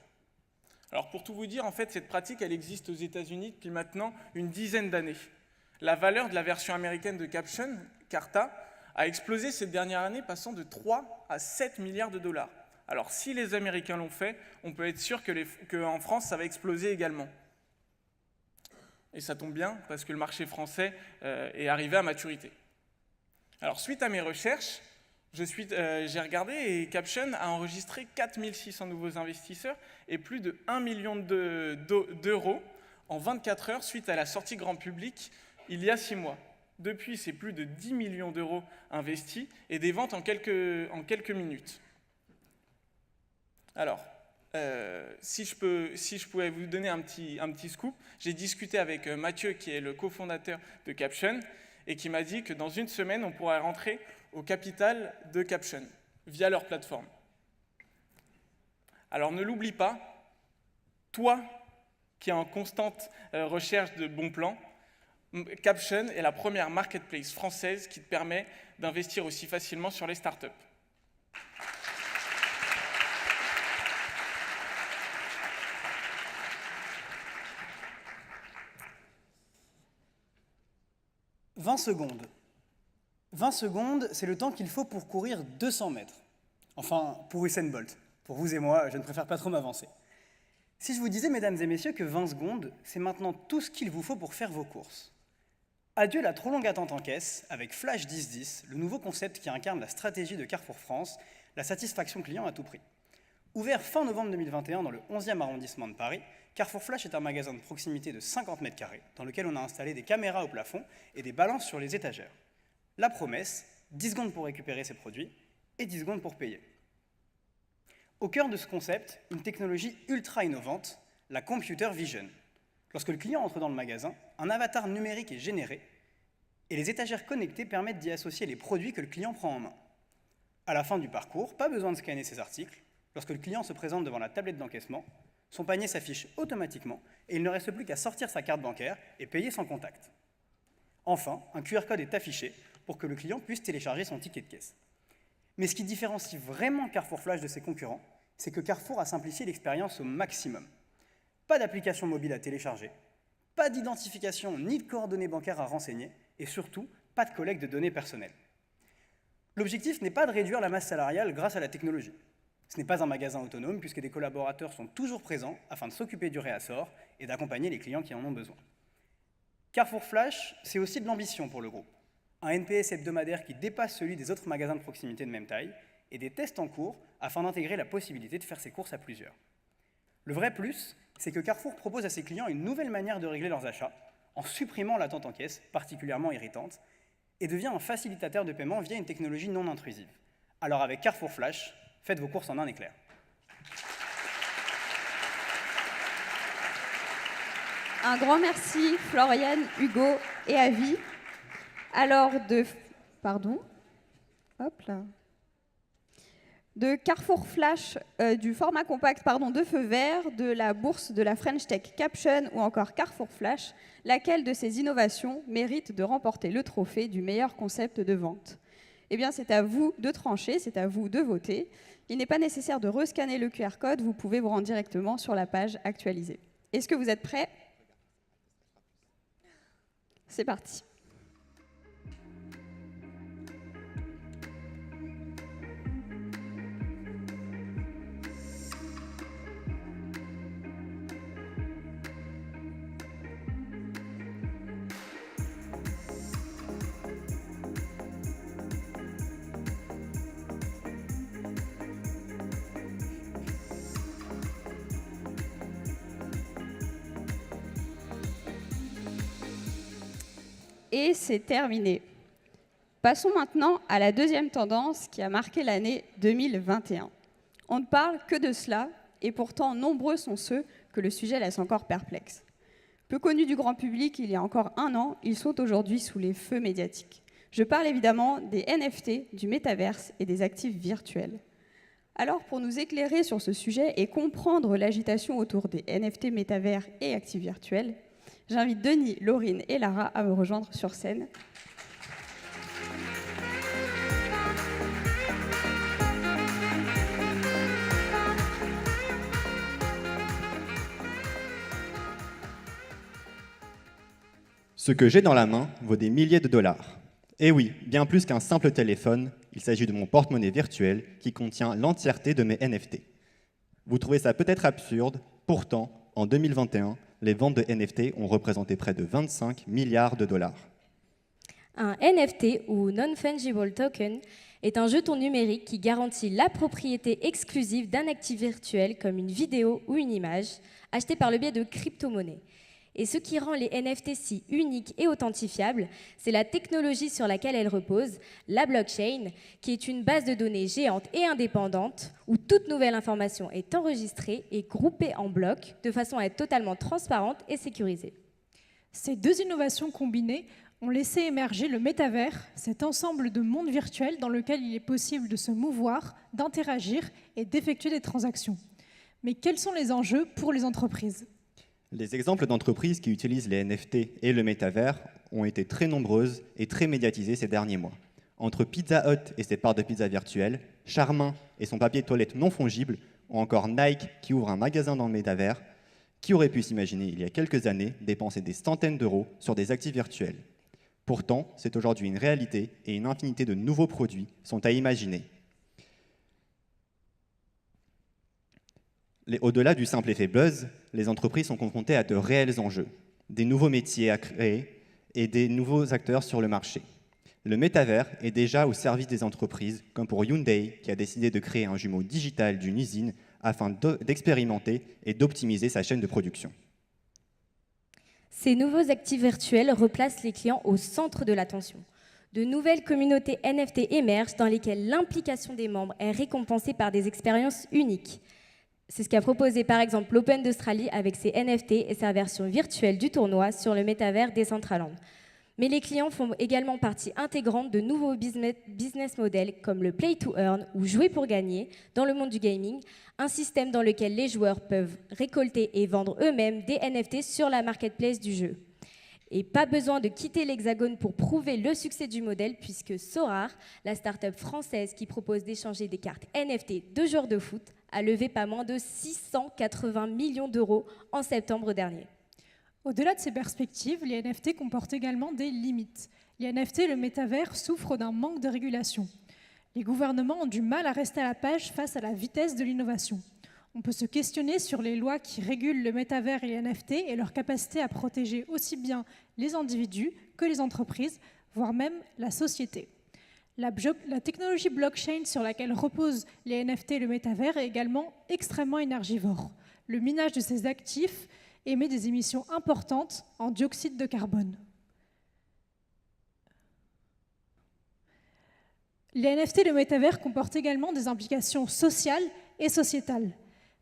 Alors pour tout vous dire, en fait, cette pratique, elle existe aux États-Unis depuis maintenant une dizaine d'années. La valeur de la version américaine de Caption, Carta, a explosé cette dernière année, passant de 3 à 7 milliards de dollars. Alors si les Américains l'ont fait, on peut être sûr qu'en France, ça va exploser également. Et ça tombe bien, parce que le marché français est arrivé à maturité. Alors suite à mes recherches, j'ai regardé et Caption a enregistré 4600 nouveaux investisseurs et plus de 1 million d'euros en 24 heures suite à la sortie grand public il y a 6 mois. Depuis, c'est plus de 10 millions d'euros investis et des ventes en quelques minutes. Alors, si je pouvais vous donner un petit scoop, j'ai discuté avec Mathieu, qui est le cofondateur de Caption, et qui m'a dit que dans une semaine, on pourrait rentrer au capital de Caption via leur plateforme. Alors ne l'oublie pas, toi qui es en constante recherche de bons plans, Caption est la première marketplace française qui te permet d'investir aussi facilement sur les startups. « 20 secondes. 20 secondes, c'est le temps qu'il faut pour courir 200 mètres. Enfin, pour Usain Bolt. Pour vous et moi, je ne préfère pas trop m'avancer. Si je vous disais, mesdames et messieurs, que 20 secondes, c'est maintenant tout ce qu'il vous faut pour faire vos courses. Adieu la trop longue attente en caisse, avec Flash 1010, le nouveau concept qui incarne la stratégie de Carrefour France, la satisfaction client à tout prix. Ouvert fin novembre 2021 dans le 11e arrondissement de Paris, Carrefour Flash est un magasin de proximité de 50 m² dans lequel on a installé des caméras au plafond et des balances sur les étagères. La promesse, 10 secondes pour récupérer ses produits et 10 secondes pour payer. Au cœur de ce concept, une technologie ultra innovante, la Computer Vision. Lorsque le client entre dans le magasin, un avatar numérique est généré et les étagères connectées permettent d'y associer les produits que le client prend en main. À la fin du parcours, pas besoin de scanner ses articles. Lorsque le client se présente devant la tablette d'encaissement, son panier s'affiche automatiquement et il ne reste plus qu'à sortir sa carte bancaire et payer sans contact. Enfin, un QR code est affiché pour que le client puisse télécharger son ticket de caisse. Mais ce qui différencie vraiment Carrefour Flash de ses concurrents, c'est que Carrefour a simplifié l'expérience au maximum. Pas d'application mobile à télécharger, pas d'identification ni de coordonnées bancaires à renseigner, et surtout, pas de collecte de données personnelles. L'objectif n'est pas de réduire la masse salariale grâce à la technologie. Ce n'est pas un magasin autonome, puisque des collaborateurs sont toujours présents afin de s'occuper du réassort et d'accompagner les clients qui en ont besoin. Carrefour Flash, c'est aussi de l'ambition pour le groupe. Un NPS hebdomadaire qui dépasse celui des autres magasins de proximité de même taille, et des tests en cours afin d'intégrer la possibilité de faire ses courses à plusieurs. Le vrai plus, c'est que Carrefour propose à ses clients une nouvelle manière de régler leurs achats, en supprimant l'attente en caisse, particulièrement irritante, et devient un facilitateur de paiement via une technologie non intrusive. Alors avec Carrefour Flash, Faites vos courses en un éclair. Un grand merci, Floriane, Hugo et Avi. Alors, de Carrefour Flash, du format compact de feu vert, de la bourse de la French Tech Caption ou encore Carrefour Flash, laquelle de ces innovations mérite de remporter le trophée du meilleur concept de vente? Eh bien, c'est à vous de trancher, c'est à vous de voter. Il n'est pas nécessaire de rescanner le QR code, vous pouvez vous rendre directement sur la page actualisée. Est-ce que vous êtes prêts? C'est parti. Et c'est terminé. Passons maintenant à la deuxième tendance qui a marqué l'année 2021. On ne parle que de cela, et pourtant nombreux sont ceux que le sujet laisse encore perplexes. Peu connus du grand public il y a encore un an, ils sont aujourd'hui sous les feux médiatiques. Je parle évidemment des NFT, du métaverse et des actifs virtuels. Alors, pour nous éclairer sur ce sujet et comprendre l'agitation autour des NFT, métavers et actifs virtuels, j'invite Denis, Laurine et Lara à me rejoindre sur scène. Ce que j'ai dans la main vaut des milliers de dollars. Et oui, bien plus qu'un simple téléphone, il s'agit de mon porte-monnaie virtuel qui contient l'entièreté de mes NFT. Vous trouvez ça peut-être absurde, pourtant, en 2021, les ventes de NFT ont représenté près de 25 milliards de dollars. Un NFT, ou Non-Fungible Token, est un jeton numérique qui garantit la propriété exclusive d'un actif virtuel comme une vidéo ou une image, achetée par le biais de crypto-monnaies. Et ce qui rend les NFT si uniques et authentifiables, c'est la technologie sur laquelle elles reposent, la blockchain, qui est une base de données géante et indépendante où toute nouvelle information est enregistrée et groupée en blocs de façon à être totalement transparente et sécurisée. Ces deux innovations combinées ont laissé émerger le métavers, cet ensemble de mondes virtuels dans lequel il est possible de se mouvoir, d'interagir et d'effectuer des transactions. Mais quels sont les enjeux pour les entreprises ? Les exemples d'entreprises qui utilisent les NFT et le métavers ont été très nombreuses et très médiatisées ces derniers mois. Entre Pizza Hut et ses parts de pizza virtuelles, Charmin et son papier de toilette non fongible, ou encore Nike qui ouvre un magasin dans le métavers, qui aurait pu s'imaginer il y a quelques années dépenser des centaines d'euros sur des actifs virtuels. Pourtant, c'est aujourd'hui une réalité et une infinité de nouveaux produits sont à imaginer. Au-delà du simple effet buzz, les entreprises sont confrontées à de réels enjeux, des nouveaux métiers à créer et des nouveaux acteurs sur le marché. Le métavers est déjà au service des entreprises, comme pour Hyundai, qui a décidé de créer un jumeau digital d'une usine afin d'expérimenter et d'optimiser sa chaîne de production. Ces nouveaux actifs virtuels replacent les clients au centre de l'attention. De nouvelles communautés NFT émergent dans lesquelles l'implication des membres est récompensée par des expériences uniques. C'est ce qu'a proposé par exemple l'Open d'Australie avec ses NFT et sa version virtuelle du tournoi sur le métavers Decentraland. Mais les clients font également partie intégrante de nouveaux business models comme le Play to Earn ou Jouer pour gagner dans le monde du gaming, un système dans lequel les joueurs peuvent récolter et vendre eux-mêmes des NFT sur la marketplace du jeu. Et pas besoin de quitter l'Hexagone pour prouver le succès du modèle puisque Sorare, la start-up française qui propose d'échanger des cartes NFT de joueurs de foot, a levé pas moins de 680 millions d'euros en septembre dernier. Au-delà de ces perspectives, les NFT comportent également des limites. Les NFT et le métavers souffrent d'un manque de régulation. Les gouvernements ont du mal à rester à la page face à la vitesse de l'innovation. On peut se questionner sur les lois qui régulent le métavers et les NFT et leur capacité à protéger aussi bien les individus que les entreprises, voire même la société. La technologie blockchain sur laquelle reposent les NFT et le métavers est également extrêmement énergivore. Le minage de ces actifs émet des émissions importantes en dioxyde de carbone. Les NFT et le métavers comportent également des implications sociales et sociétales.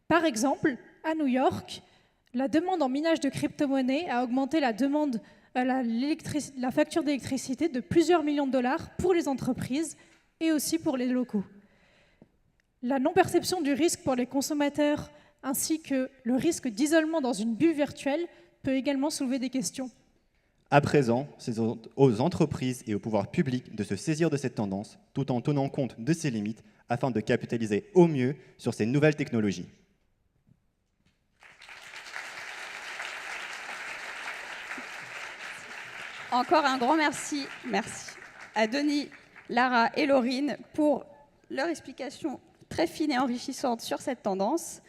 Par exemple, à New York, la demande en minage de crypto-monnaies a augmenté la facture d'électricité de plusieurs millions de dollars pour les entreprises et aussi pour les locaux. La non-perception du risque pour les consommateurs ainsi que le risque d'isolement dans une bulle virtuelle peut également soulever des questions. À présent, c'est aux entreprises et au pouvoir public de se saisir de cette tendance tout en tenant compte de ses limites afin de capitaliser au mieux sur ces nouvelles technologies. Encore un grand merci à Denis, Lara et Laurine pour leur explication très fine et enrichissante sur cette tendance.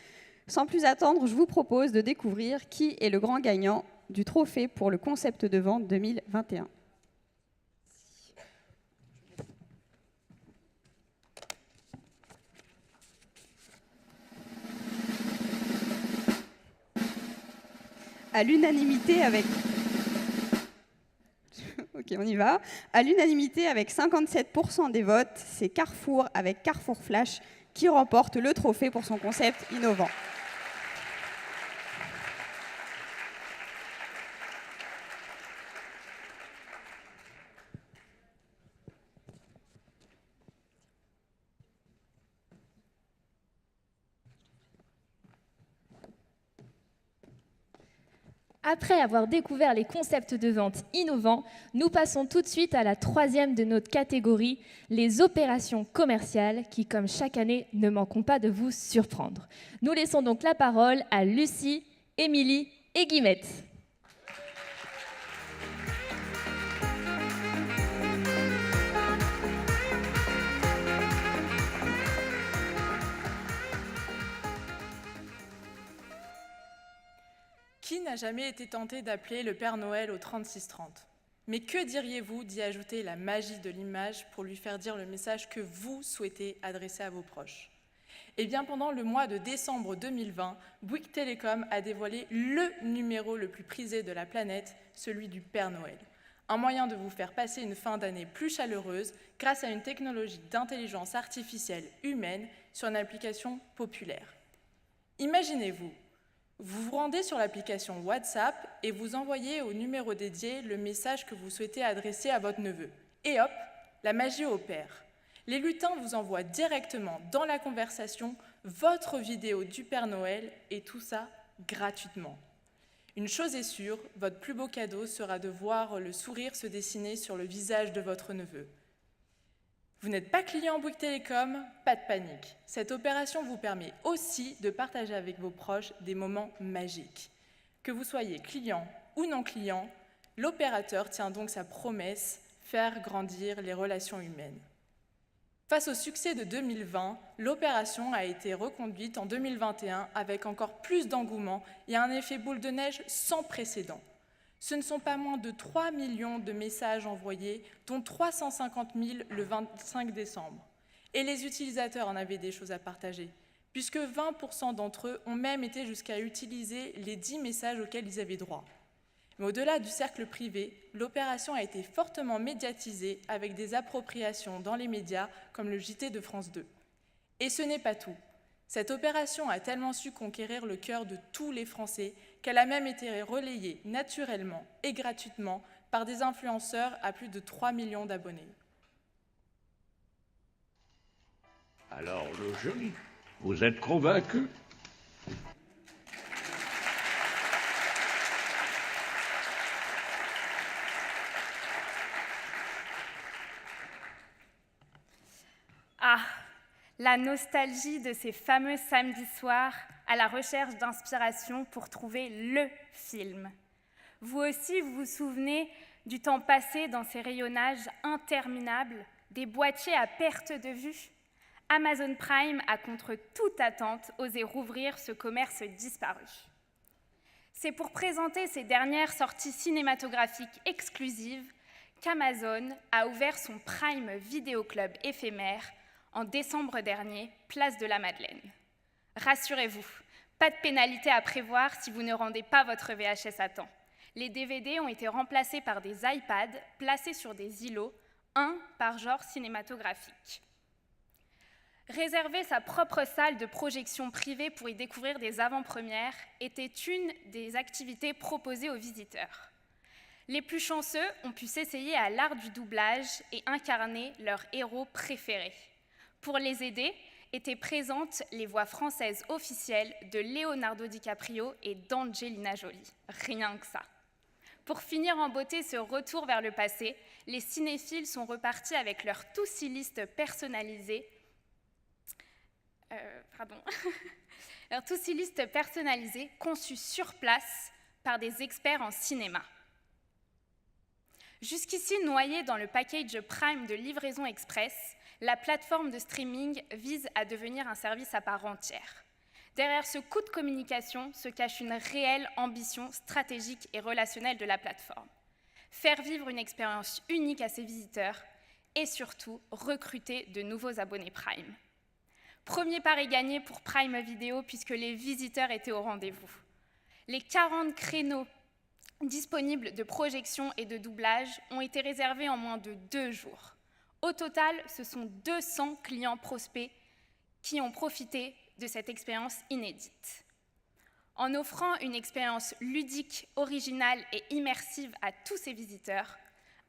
Sans plus attendre, je vous propose de découvrir qui est le grand gagnant du trophée pour le concept de vente 2021. À l'unanimité avec... Ok, on y va. À l'unanimité avec 57% des votes, c'est Carrefour avec Carrefour Flash qui remporte le trophée pour son concept innovant. Après avoir découvert les concepts de vente innovants, nous passons tout de suite à la troisième de notre catégorie, les opérations commerciales qui, comme chaque année, ne manqueront pas de vous surprendre. Nous laissons donc la parole à Lucie, Émilie et Guillemette. Qui n'a jamais été tenté d'appeler le Père Noël au 3630 ? Mais que diriez-vous d'y ajouter la magie de l'image pour lui faire dire le message que vous souhaitez adresser à vos proches ? Eh bien, pendant le mois de décembre 2020, Bouygues Telecom a dévoilé le numéro le plus prisé de la planète, celui du Père Noël. Un moyen de vous faire passer une fin d'année plus chaleureuse grâce à une technologie d'intelligence artificielle humaine sur une application populaire. Imaginez-vous, vous vous rendez sur l'application WhatsApp et vous envoyez au numéro dédié le message que vous souhaitez adresser à votre neveu. Et hop, la magie opère. Les lutins vous envoient directement dans la conversation votre vidéo du Père Noël et tout ça gratuitement. Une chose est sûre, votre plus beau cadeau sera de voir le sourire se dessiner sur le visage de votre neveu. Vous n'êtes pas client Bouygues Télécom, pas de panique. Cette opération vous permet aussi de partager avec vos proches des moments magiques. Que vous soyez client ou non client, l'opérateur tient donc sa promesse, faire grandir les relations humaines. Face au succès de 2020, l'opération a été reconduite en 2021 avec encore plus d'engouement et un effet boule de neige sans précédent. Ce ne sont pas moins de 3 millions de messages envoyés, dont 350 000 le 25 décembre. Et les utilisateurs en avaient des choses à partager, puisque 20% d'entre eux ont même été jusqu'à utiliser les 10 messages auxquels ils avaient droit. Mais au-delà du cercle privé, l'opération a été fortement médiatisée avec des appropriations dans les médias comme le JT de France 2. Et ce n'est pas tout. Cette opération a tellement su conquérir le cœur de tous les Français qu'elle a même été relayée naturellement et gratuitement par des influenceurs à plus de 3 millions d'abonnés. Alors, le jury, vous êtes convaincus ? Ah, la nostalgie de ces fameux samedis soirs à la recherche d'inspiration pour trouver le film. Vous aussi, vous vous souvenez du temps passé dans ces rayonnages interminables, des boîtiers à perte de vue ? Amazon Prime a, contre toute attente, osé rouvrir ce commerce disparu. C'est pour présenter ses dernières sorties cinématographiques exclusives qu'Amazon a ouvert son Prime Video Club éphémère en décembre dernier, place de la Madeleine. Rassurez-vous, pas de pénalité à prévoir si vous ne rendez pas votre VHS à temps. Les DVD ont été remplacés par des iPads placés sur des îlots un par genre cinématographique. Réserver sa propre salle de projection privée pour y découvrir des avant-premières était une des activités proposées aux visiteurs. Les plus chanceux ont pu s'essayer à l'art du doublage et incarner leurs héros préférés. Pour les aider, étaient présentes les voix françaises officielles de Leonardo DiCaprio et d'Angelina Jolie. Rien que ça. Pour finir en beauté ce retour vers le passé, les cinéphiles sont repartis avec leur to-see-list personnalisée. Leur to-see-list personnalisée conçue sur place par des experts en cinéma. Jusqu'ici noyée dans le package Prime de livraison express, la plateforme de streaming vise à devenir un service à part entière. Derrière ce coup de communication se cache une réelle ambition stratégique et relationnelle de la plateforme. Faire vivre une expérience unique à ses visiteurs et surtout recruter de nouveaux abonnés Prime. Premier pari gagné pour Prime Video puisque les visiteurs étaient au rendez-vous. Les 40 créneaux disponibles de projection et de doublage ont été réservés en moins de 2 jours. Au total, ce sont 200 clients prospects qui ont profité de cette expérience inédite. En offrant une expérience ludique, originale et immersive à tous ses visiteurs,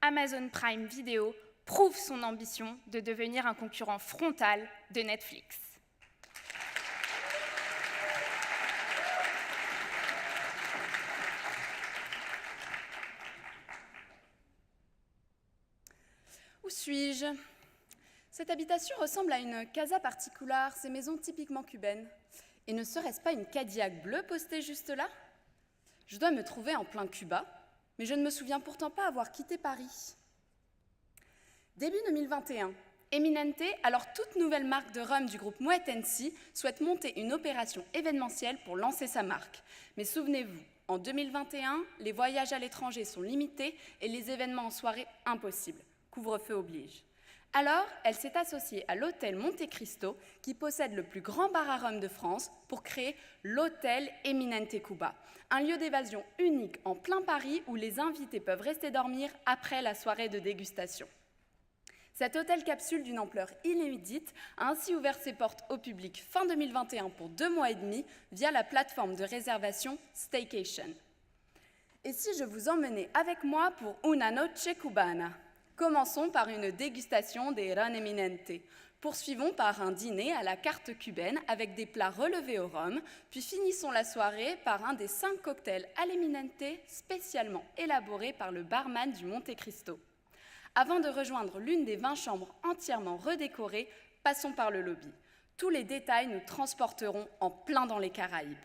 Amazon Prime Video prouve son ambition de devenir un concurrent frontal de Netflix. Où suis-je? Cette habitation ressemble à une casa particular, ces maisons typiquement cubaines. Et ne serait-ce pas une Cadillac bleue postée juste là? Je dois me trouver en plein Cuba, mais je ne me souviens pourtant pas avoir quitté Paris. Début 2021, Eminente, alors toute nouvelle marque de rhum du groupe Moet Hennessy, souhaite monter une opération événementielle pour lancer sa marque. Mais souvenez-vous, en 2021, les voyages à l'étranger sont limités et les événements en soirée impossibles. Couvre-feu oblige. Alors, elle s'est associée à l'hôtel Monte Cristo, qui possède le plus grand bar à rhum de France, pour créer l'hôtel Eminente Cuba, un lieu d'évasion unique en plein Paris où les invités peuvent rester dormir après la soirée de dégustation. Cet hôtel capsule d'une ampleur inédite a ainsi ouvert ses portes au public fin 2021 pour 2 mois et demi via la plateforme de réservation Staycation. Et si je vous emmenais avec moi pour Una Noche Cubana? Commençons par une dégustation des Ron Eminente. Poursuivons par un dîner à la carte cubaine avec des plats relevés au rhum, puis finissons la soirée par un des 5 cocktails à l'Eminente spécialement élaborés par le barman du Monte Cristo. Avant de rejoindre l'une des 20 chambres entièrement redécorées, passons par le lobby. Tous les détails nous transporteront en plein dans les Caraïbes.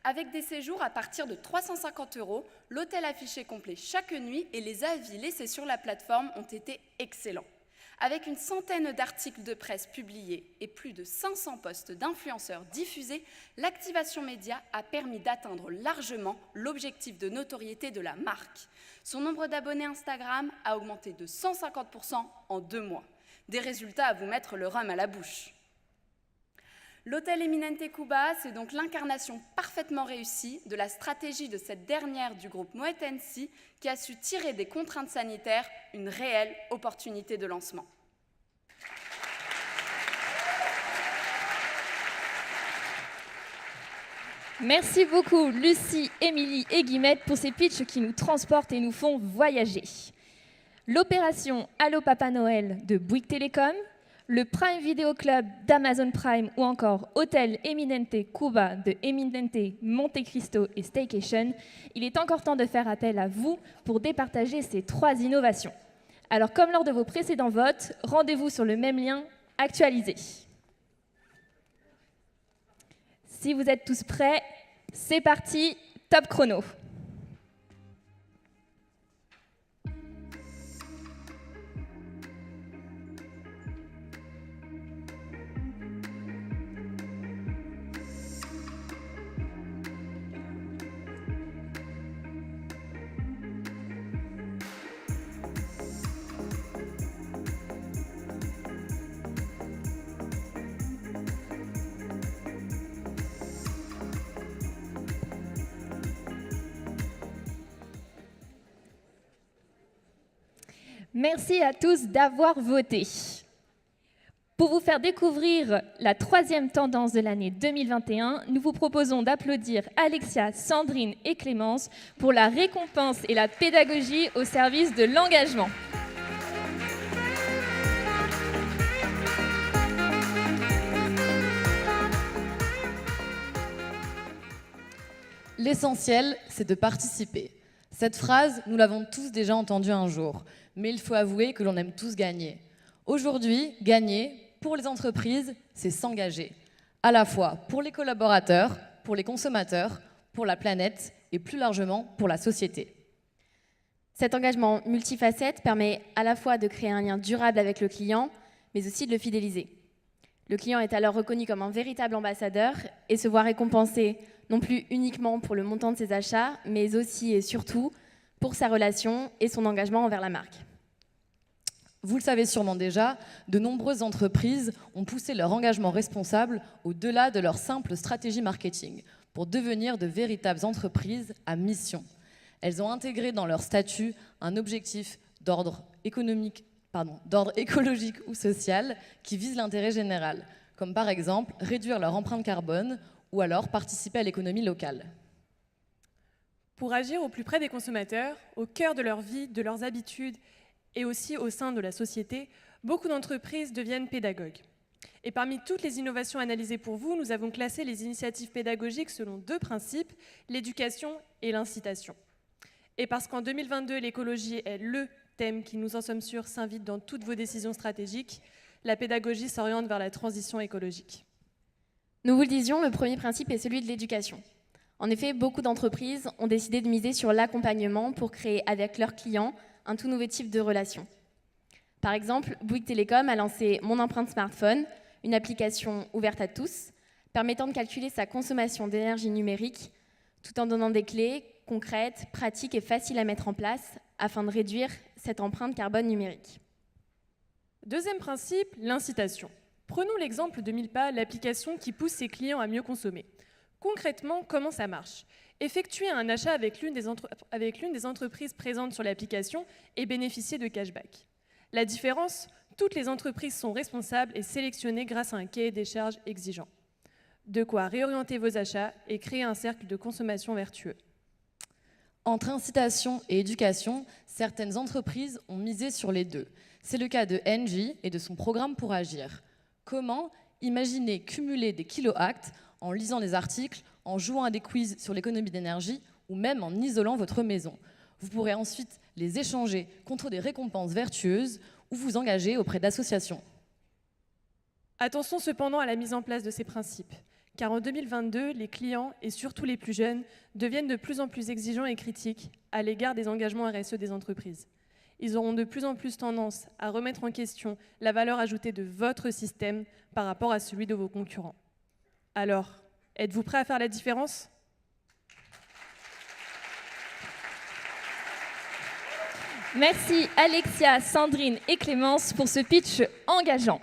Avec des séjours à partir de 350 €, l'hôtel affiché complet chaque nuit et les avis laissés sur la plateforme ont été excellents. Avec une centaine d'articles de presse publiés et plus de 500 posts d'influenceurs diffusés, l'activation média a permis d'atteindre largement l'objectif de notoriété de la marque. Son nombre d'abonnés Instagram a augmenté de 150% en 2 mois. Des résultats à vous mettre le rhum à la bouche. L'hôtel Eminente Cuba, c'est donc l'incarnation parfaitement réussie de la stratégie de cette dernière du groupe Moet Hennessy qui a su tirer des contraintes sanitaires une réelle opportunité de lancement. Merci beaucoup Lucie, Émilie et Guillemette pour ces pitchs qui nous transportent et nous font voyager. L'opération Allo Papa Noël de Bouygues Télécom, le Prime Video Club d'Amazon Prime ou encore Hôtel Eminente Cuba de Eminente Monte Cristo et Staycation, il est encore temps de faire appel à vous pour départager ces 3 innovations. Alors comme lors de vos précédents votes, rendez-vous sur le même lien actualisé. Si vous êtes tous prêts, c'est parti, top chrono. Merci à tous d'avoir voté. Pour vous faire découvrir la troisième tendance de l'année 2021, nous vous proposons d'applaudir Alexia, Sandrine et Clémence pour la récompense et la pédagogie au service de l'engagement. L'essentiel, c'est de participer. Cette phrase, nous l'avons tous déjà entendue un jour, mais il faut avouer que l'on aime tous gagner. Aujourd'hui, gagner, pour les entreprises, c'est s'engager, à la fois pour les collaborateurs, pour les consommateurs, pour la planète et plus largement pour la société. Cet engagement multifacette permet à la fois de créer un lien durable avec le client, mais aussi de le fidéliser. Le client est alors reconnu comme un véritable ambassadeur et se voit récompensé non plus uniquement pour le montant de ses achats, mais aussi et surtout pour sa relation et son engagement envers la marque. Vous le savez sûrement déjà, de nombreuses entreprises ont poussé leur engagement responsable au-delà de leur simple stratégie marketing pour devenir de véritables entreprises à mission. Elles ont intégré dans leur statut un objectif d'ordre écologique ou social qui vise l'intérêt général, comme par exemple réduire leur empreinte carbone ou alors participer à l'économie locale. Pour agir au plus près des consommateurs, au cœur de leur vie, de leurs habitudes et aussi au sein de la société, beaucoup d'entreprises deviennent pédagogues. Et parmi toutes les innovations analysées pour vous, nous avons classé les initiatives pédagogiques selon deux principes, l'éducation et l'incitation. Et parce qu'en 2022, l'écologie est le thème qui, nous en sommes sûrs, s'invite dans toutes vos décisions stratégiques, la pédagogie s'oriente vers la transition écologique. Nous vous le disions, le premier principe est celui de l'éducation. En effet, beaucoup d'entreprises ont décidé de miser sur l'accompagnement pour créer avec leurs clients un tout nouveau type de relation. Par exemple, Bouygues Télécom a lancé Mon empreinte smartphone, une application ouverte à tous, permettant de calculer sa consommation d'énergie numérique, tout en donnant des clés concrètes, pratiques et faciles à mettre en place afin de réduire cette empreinte carbone numérique. Deuxième principe, l'incitation. Prenons l'exemple de Milpa, l'application qui pousse ses clients à mieux consommer. Concrètement, comment ça marche ? Effectuer un achat avec l'une des entreprises présentes sur l'application et bénéficier de cashback. La différence, toutes les entreprises sont responsables et sélectionnées grâce à un cahier des charges exigeant. De quoi réorienter vos achats et créer un cercle de consommation vertueux. Entre incitation et éducation, certaines entreprises ont misé sur les deux. C'est le cas de Engie et de son programme pour agir. Comment imaginer cumuler des kilo-actes en lisant des articles, en jouant à des quiz sur l'économie d'énergie ou même en isolant votre maison. Vous pourrez ensuite les échanger contre des récompenses vertueuses ou vous engager auprès d'associations. Attention cependant à la mise en place de ces principes, car en 2022, les clients, et surtout les plus jeunes, deviennent de plus en plus exigeants et critiques à l'égard des engagements RSE des entreprises. Ils auront de plus en plus tendance à remettre en question la valeur ajoutée de votre système par rapport à celui de vos concurrents. Alors, êtes-vous prêts à faire la différence ? Merci Alexia, Sandrine et Clémence pour ce pitch engageant.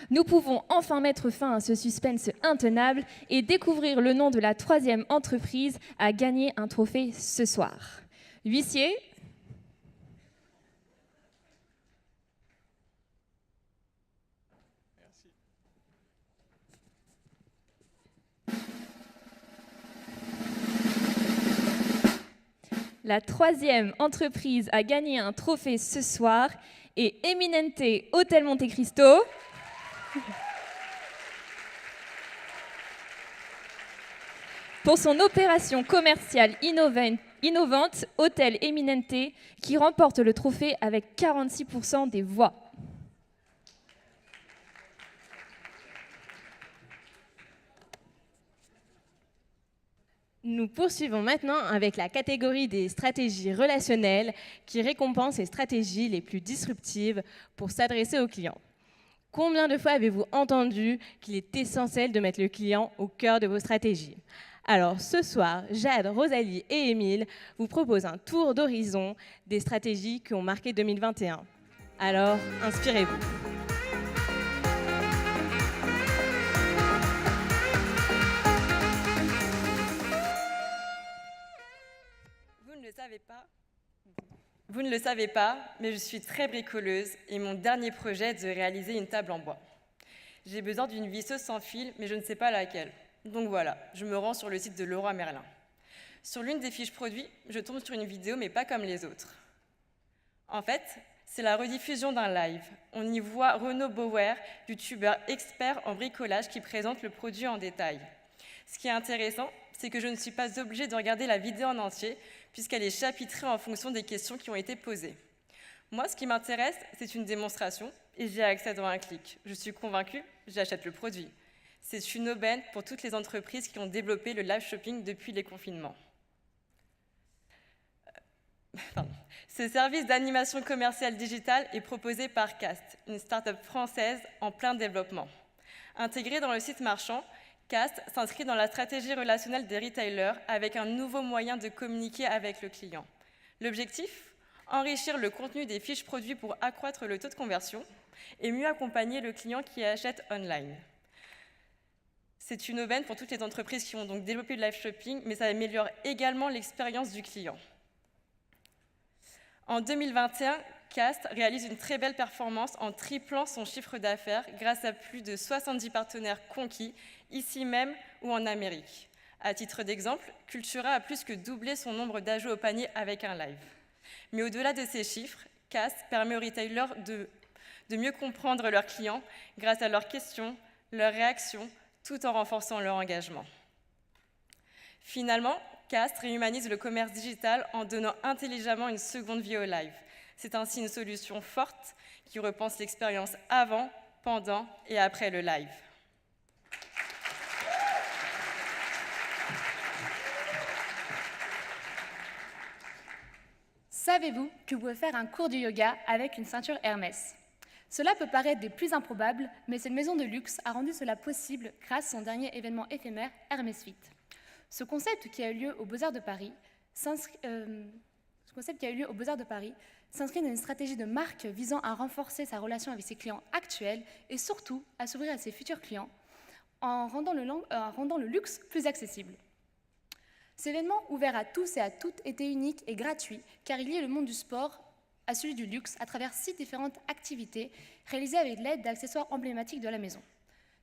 Nous pouvons enfin mettre fin à ce suspense intenable et découvrir le nom de la troisième entreprise à gagner un trophée ce soir. Huissier ? La troisième entreprise à gagner un trophée ce soir est Eminente Hôtel Monte Cristo. Pour son opération commerciale innovante, Hôtel Eminente, qui remporte le trophée avec 46% des voix. Nous poursuivons maintenant avec la catégorie des stratégies relationnelles qui récompense les stratégies les plus disruptives pour s'adresser aux clients. Combien de fois avez-vous entendu qu'il est essentiel de mettre le client au cœur de vos stratégies ? Alors ce soir, Jade, Rosalie et Émile vous proposent un tour d'horizon des stratégies qui ont marqué 2021. Alors, inspirez-vous. Vous ne le savez pas ? Vous ne le savez pas, mais je suis très bricoleuse et mon dernier projet est de réaliser une table en bois. J'ai besoin d'une visseuse sans fil, mais je ne sais pas laquelle. Donc voilà, je me rends sur le site de Leroy Merlin. Sur l'une des fiches produits, je tombe sur une vidéo, mais pas comme les autres. En fait, c'est la rediffusion d'un live. On y voit Renaud Bauer, youtubeur expert en bricolage, qui présente le produit en détail. Ce qui est intéressant, c'est que je ne suis pas obligée de regarder la vidéo en entier, puisqu'elle est chapitrée en fonction des questions qui ont été posées. Moi, ce qui m'intéresse, c'est une démonstration, et j'y ai accès dans un clic. Je suis convaincue, j'achète le produit. C'est une aubaine pour toutes les entreprises qui ont développé le live shopping depuis les confinements. Ce service d'animation commerciale digitale est proposé par Cast, une start-up française en plein développement. Intégré dans le site marchand, Cast s'inscrit dans la stratégie relationnelle des retailers avec un nouveau moyen de communiquer avec le client. L'objectif ? Enrichir le contenu des fiches produits pour accroître le taux de conversion et mieux accompagner le client qui achète online. C'est une aubaine pour toutes les entreprises qui ont donc développé le live shopping, mais ça améliore également l'expérience du client. En 2021, Cast réalise une très belle performance en triplant son chiffre d'affaires grâce à plus de 70 partenaires conquis, ici même ou en Amérique. À titre d'exemple, Cultura a plus que doublé son nombre d'ajouts au panier avec un live. Mais au-delà de ces chiffres, Cast permet aux retailers de mieux comprendre leurs clients grâce à leurs questions, leurs réactions, tout en renforçant leur engagement. Finalement, Cast réhumanise le commerce digital en donnant intelligemment une seconde vie au live. C'est ainsi une solution forte qui repense l'expérience avant, pendant et après le live. Savez-vous que vous pouvez faire un cours de yoga avec une ceinture Hermès ? Cela peut paraître des plus improbables, mais cette maison de luxe a rendu cela possible grâce à son dernier événement éphémère, Hermès Fit. Ce concept qui a eu lieu aux Beaux-Arts de Paris s'inscrit dans une stratégie de marque visant à renforcer sa relation avec ses clients actuels et surtout à s'ouvrir à ses futurs clients en rendant le luxe plus accessible. Cet événement ouvert à tous et à toutes était unique et gratuit car il liait le monde du sport à celui du luxe à travers 6 différentes activités réalisées avec l'aide d'accessoires emblématiques de la maison.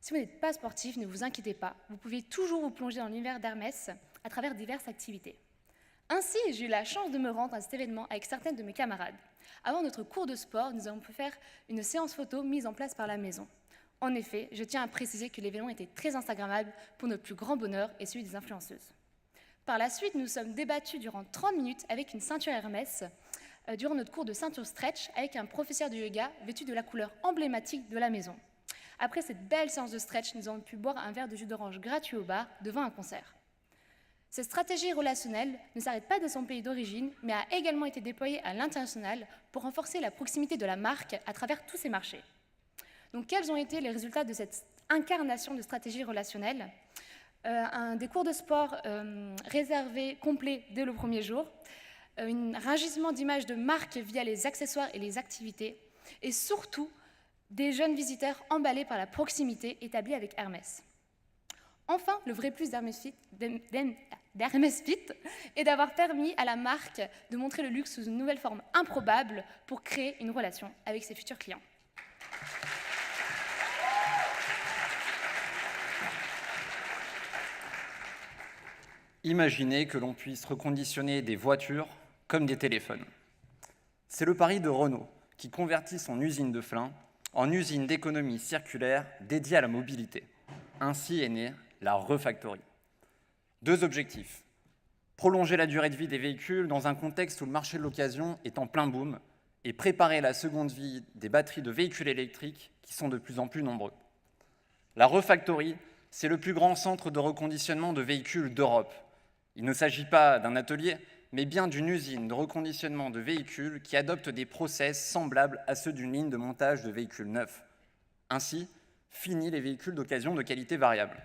Si vous n'êtes pas sportif, ne vous inquiétez pas, vous pouvez toujours vous plonger dans l'univers d'Hermès à travers diverses activités. Ainsi, j'ai eu la chance de me rendre à cet événement avec certaines de mes camarades. Avant notre cours de sport, nous avons pu faire une séance photo mise en place par la maison. En effet, je tiens à préciser que l'événement était très instagrammable pour notre plus grand bonheur et celui des influenceuses. Par la suite, nous sommes débattus durant 30 minutes avec une ceinture Hermès durant notre cours de ceinture stretch avec un professeur de yoga vêtu de la couleur emblématique de la maison. Après cette belle séance de stretch, nous avons pu boire un verre de jus d'orange gratuit au bar devant un concert. Cette stratégie relationnelle ne s'arrête pas de son pays d'origine, mais a également été déployée à l'international pour renforcer la proximité de la marque à travers tous ses marchés. Donc, quels ont été les résultats de cette incarnation de stratégie relationnelle ? Des cours de sport réservés, complets dès le premier jour, un ragissement d'images de marque via les accessoires et les activités, et surtout des jeunes visiteurs emballés par la proximité établie avec Hermès. Enfin, le vrai plus d'Hermès Fit est d'avoir permis à la marque de montrer le luxe sous une nouvelle forme improbable pour créer une relation avec ses futurs clients. Imaginez que l'on puisse reconditionner des voitures comme des téléphones. C'est le pari de Renault, qui convertit son usine de Flins en usine d'économie circulaire dédiée à la mobilité. Ainsi est née la Refactory. 2 objectifs. Prolonger la durée de vie des véhicules dans un contexte où le marché de l'occasion est en plein boom et préparer la seconde vie des batteries de véhicules électriques qui sont de plus en plus nombreux. La Refactory, c'est le plus grand centre de reconditionnement de véhicules d'Europe. Il ne s'agit pas d'un atelier, mais bien d'une usine de reconditionnement de véhicules qui adopte des process semblables à ceux d'une ligne de montage de véhicules neufs. Ainsi, fini les véhicules d'occasion de qualité variable.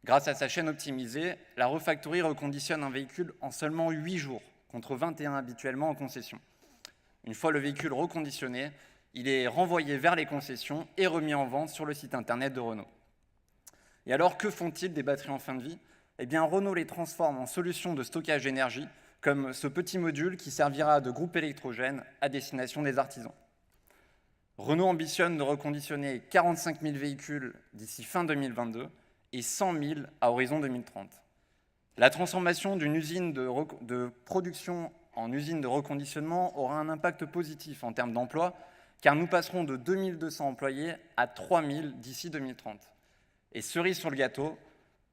Grâce à sa chaîne optimisée, la Refactory reconditionne un véhicule en seulement 8 jours, contre 21 habituellement en concession. Une fois le véhicule reconditionné, il est renvoyé vers les concessions et remis en vente sur le site internet de Renault. Et alors, que font-ils des batteries en fin de vie ? Eh bien, Renault les transforme en solutions de stockage d'énergie comme ce petit module qui servira de groupe électrogène à destination des artisans. Renault ambitionne de reconditionner 45 000 véhicules d'ici fin 2022 et 100 000 à horizon 2030. La transformation d'une usine de production en usine de reconditionnement aura un impact positif en termes d'emploi, car nous passerons de 2200 employés à 3000 d'ici 2030. Et cerise sur le gâteau,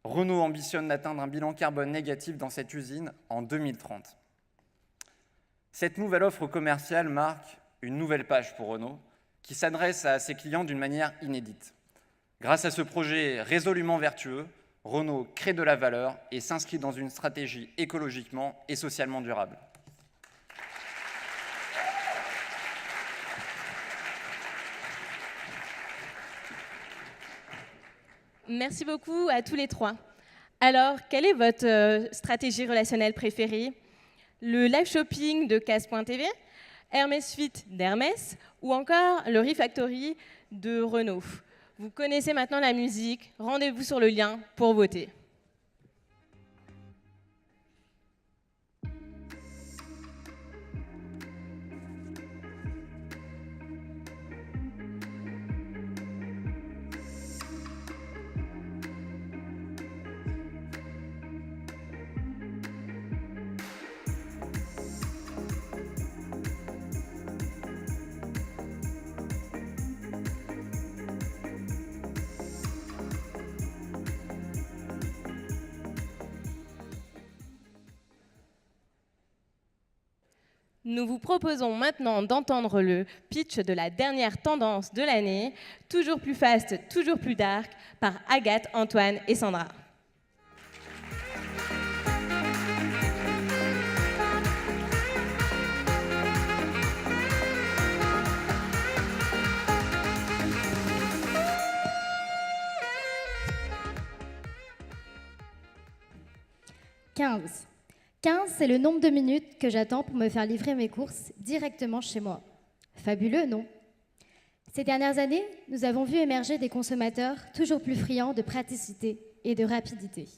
Renault ambitionne d'atteindre un bilan carbone négatif dans cette usine en 2030. Cette nouvelle offre commerciale marque une nouvelle page pour Renault, qui s'adresse à ses clients d'une manière inédite. Grâce à ce projet résolument vertueux, Renault crée de la valeur et s'inscrit dans une stratégie écologiquement et socialement durable. Merci beaucoup à tous les trois. Alors, quelle est votre stratégie relationnelle préférée? Le live shopping de Casse.tv, Hermès Fit d'Hermès ou encore le Refactory de Renault? Vous connaissez maintenant la musique, rendez-vous sur le lien pour voter. Nous vous proposons maintenant d'entendre le pitch de la dernière tendance de l'année, toujours plus fast, toujours plus dark, par Agathe, Antoine et Sandra. « 15, c'est le nombre de minutes que j'attends pour me faire livrer mes courses directement chez moi. Fabuleux, non? Ces dernières années, nous avons vu émerger des consommateurs toujours plus friands de praticité et de rapidité.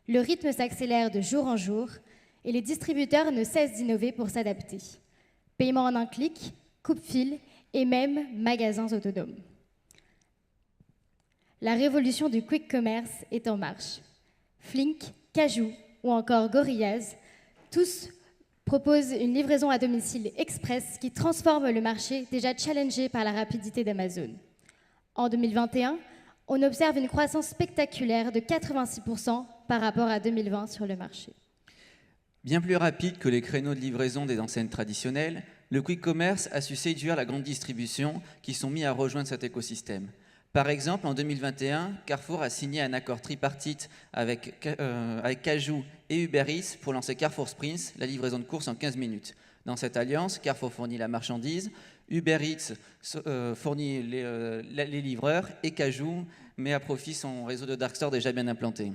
Le rythme s'accélère de jour en jour et les distributeurs ne cessent d'innover pour s'adapter. Paiement en un clic, coupe-fil et même magasins autonomes. La révolution du quick commerce est en marche. Flink, Cajoo ou encore Gorillaz, tous proposent une livraison à domicile express qui transforme le marché déjà challengé par la rapidité d'Amazon. En 2021, on observe une croissance spectaculaire de 86% par rapport à 2020 sur le marché. Bien plus rapide que les créneaux de livraison des enseignes traditionnelles, le quick commerce a su séduire la grande distribution qui sont mis à rejoindre cet écosystème. Par exemple, en 2021, Carrefour a signé un accord tripartite avec Cajoo et Uber Eats pour lancer Carrefour Sprints, la livraison de courses en 15 minutes. Dans cette alliance, Carrefour fournit la marchandise, Uber Eats fournit les livreurs et Cajoo met à profit son réseau de dark stores déjà bien implanté.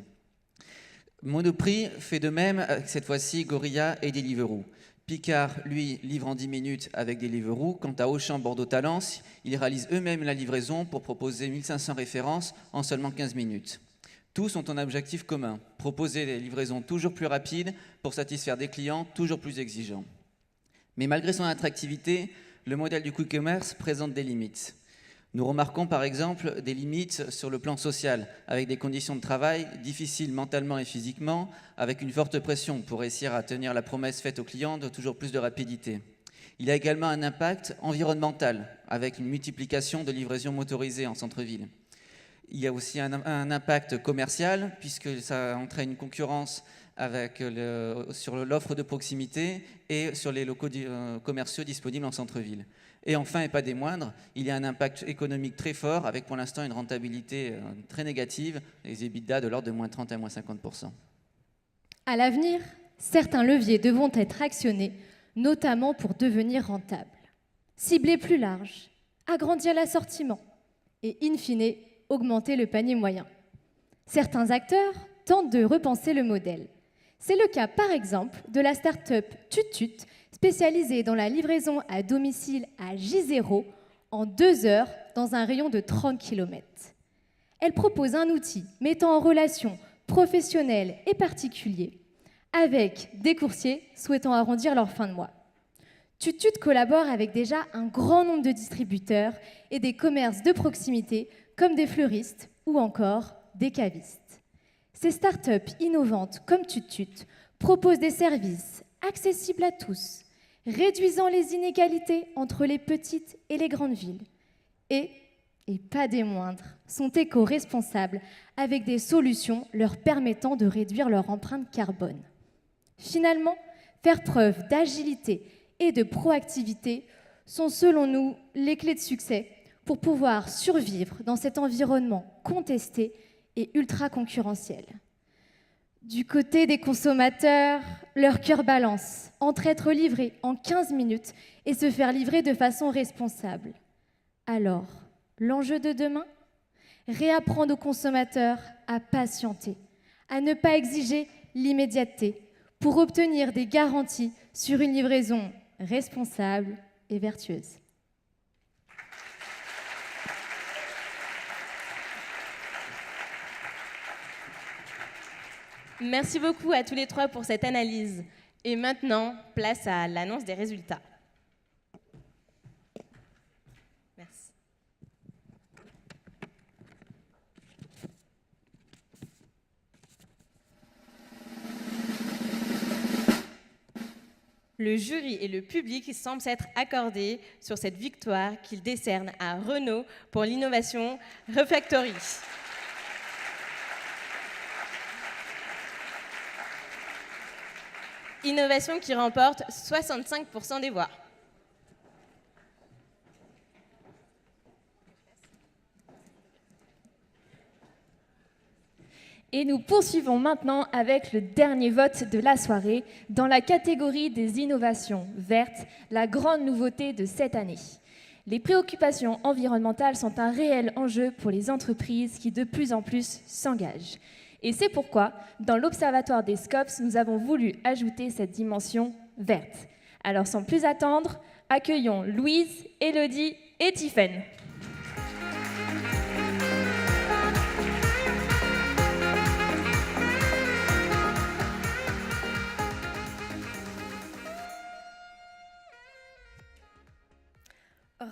Monoprix fait de même, cette fois-ci Gorilla et Deliveroo. Picard, lui, livre en 10 minutes avec Deliveroo. Quant à Auchan, Bordeaux, Talence, ils réalisent eux-mêmes la livraison pour proposer 1500 références en seulement 15 minutes. Tous ont un objectif commun, proposer des livraisons toujours plus rapides pour satisfaire des clients toujours plus exigeants. Mais malgré son attractivité, le modèle du quick commerce présente des limites. Nous remarquons par exemple des limites sur le plan social, avec des conditions de travail difficiles mentalement et physiquement, avec une forte pression pour réussir à tenir la promesse faite aux clients de toujours plus de rapidité. Il y a également un impact environnemental, avec une multiplication de livraisons motorisées en centre-ville. Il y a aussi un impact commercial, puisque ça entraîne une concurrence sur l'offre de proximité et sur les locaux commerciaux disponibles en centre-ville. Et enfin, et pas des moindres, il y a un impact économique très fort, avec pour l'instant une rentabilité très négative, les EBITDA de l'ordre de moins 30 à moins 50%. À l'avenir, certains leviers devront être actionnés, notamment pour devenir rentables. Cibler plus large, agrandir l'assortiment et, in fine, augmenter le panier moyen. Certains acteurs tentent de repenser le modèle. C'est le cas, par exemple, de la start-up Tutut, spécialisée dans la livraison à domicile à J0 en 2 heures dans un rayon de 30 km. Elle propose un outil mettant en relation professionnels et particuliers, avec des coursiers souhaitant arrondir leur fin de mois. Tutut collabore avec déjà un grand nombre de distributeurs et des commerces de proximité comme des fleuristes ou encore des cavistes. Ces startups innovantes comme Tutut proposent des services accessibles à tous, réduisant les inégalités entre les petites et les grandes villes. Et pas des moindres, sont éco-responsables avec des solutions leur permettant de réduire leur empreinte carbone. Finalement, faire preuve d'agilité et de proactivité sont selon nous les clés de succès pour pouvoir survivre dans cet environnement contesté et ultra concurrentiel. Du côté des consommateurs, leur cœur balance entre être livré en 15 minutes et se faire livrer de façon responsable. Alors, l'enjeu de demain ? Réapprendre aux consommateurs à patienter, à ne pas exiger l'immédiateté pour obtenir des garanties sur une livraison responsable et vertueuse. Merci beaucoup à tous les trois pour cette analyse. Et maintenant, place à l'annonce des résultats. Merci. Le jury et le public semblent s'être accordés sur cette victoire qu'ils décernent à Renault pour l'innovation Refactory. Innovation qui remporte 65% des voix. Et nous poursuivons maintenant avec le dernier vote de la soirée dans la catégorie des innovations vertes, la grande nouveauté de cette année. Les préoccupations environnementales sont un réel enjeu pour les entreprises qui de plus en plus s'engagent. Et c'est pourquoi, dans l'Observatoire des SCOPS, nous avons voulu ajouter cette dimension verte. Alors sans plus attendre, accueillons Louise, Élodie et Tiffaine.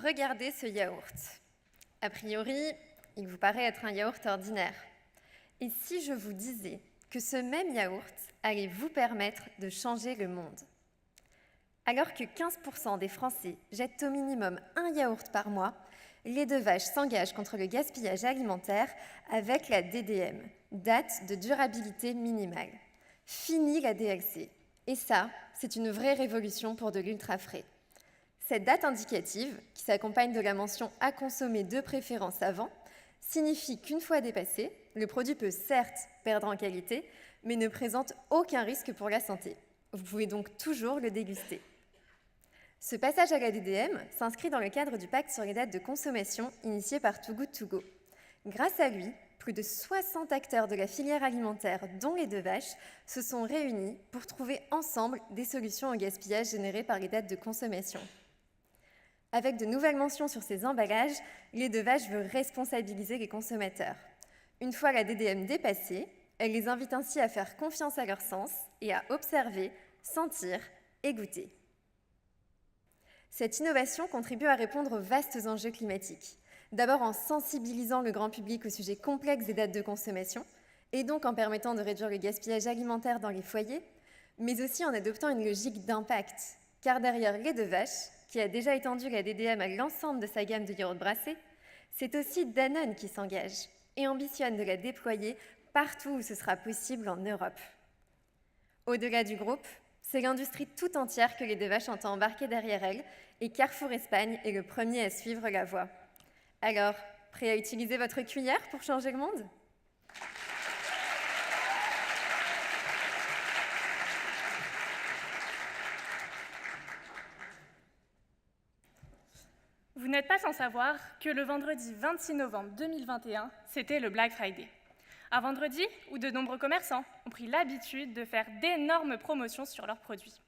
Regardez ce yaourt. A priori, il vous paraît être un yaourt ordinaire. Et si je vous disais que ce même yaourt allait vous permettre de changer le monde ? Alors que 15% des Français jettent au minimum un yaourt par mois, les Deux Vaches s'engagent contre le gaspillage alimentaire avec la DDM, date de durabilité minimale. Fini la DLC. Et ça, c'est une vraie révolution pour de l'ultra frais. Cette date indicative, qui s'accompagne de la mention « à consommer de préférence avant », signifie qu'une fois dépassé, le produit peut certes perdre en qualité, mais ne présente aucun risque pour la santé. Vous pouvez donc toujours le déguster. Ce passage à la DDM s'inscrit dans le cadre du pacte sur les dates de consommation initié par Too Good To Go. Grâce à lui, plus de 60 acteurs de la filière alimentaire, dont les Deux Vaches, se sont réunis pour trouver ensemble des solutions au gaspillage généré par les dates de consommation. Avec de nouvelles mentions sur ces emballages, les Deux Vaches veulent responsabiliser les consommateurs. Une fois la DDM dépassée, elle les invite ainsi à faire confiance à leur sens et à observer, sentir et goûter. Cette innovation contribue à répondre aux vastes enjeux climatiques. D'abord en sensibilisant le grand public au sujet complexe des dates de consommation, et donc en permettant de réduire le gaspillage alimentaire dans les foyers, mais aussi en adoptant une logique d'impact. Car derrière les Deux Vaches, qui a déjà étendu la DDM à l'ensemble de sa gamme de yaourts brassés, c'est aussi Danone qui s'engage et ambitionne de la déployer partout où ce sera possible en Europe. Au-delà du groupe, c'est l'industrie tout entière que les Deux Vaches entend embarquer derrière elle, et Carrefour Espagne est le premier à suivre la voie. Alors, prêt à utiliser votre cuillère pour changer le monde ? Vous n'êtes pas sans savoir que le vendredi 26 novembre 2021, c'était le Black Friday. Un vendredi où de nombreux commerçants ont pris l'habitude de faire d'énormes promotions sur leurs produits.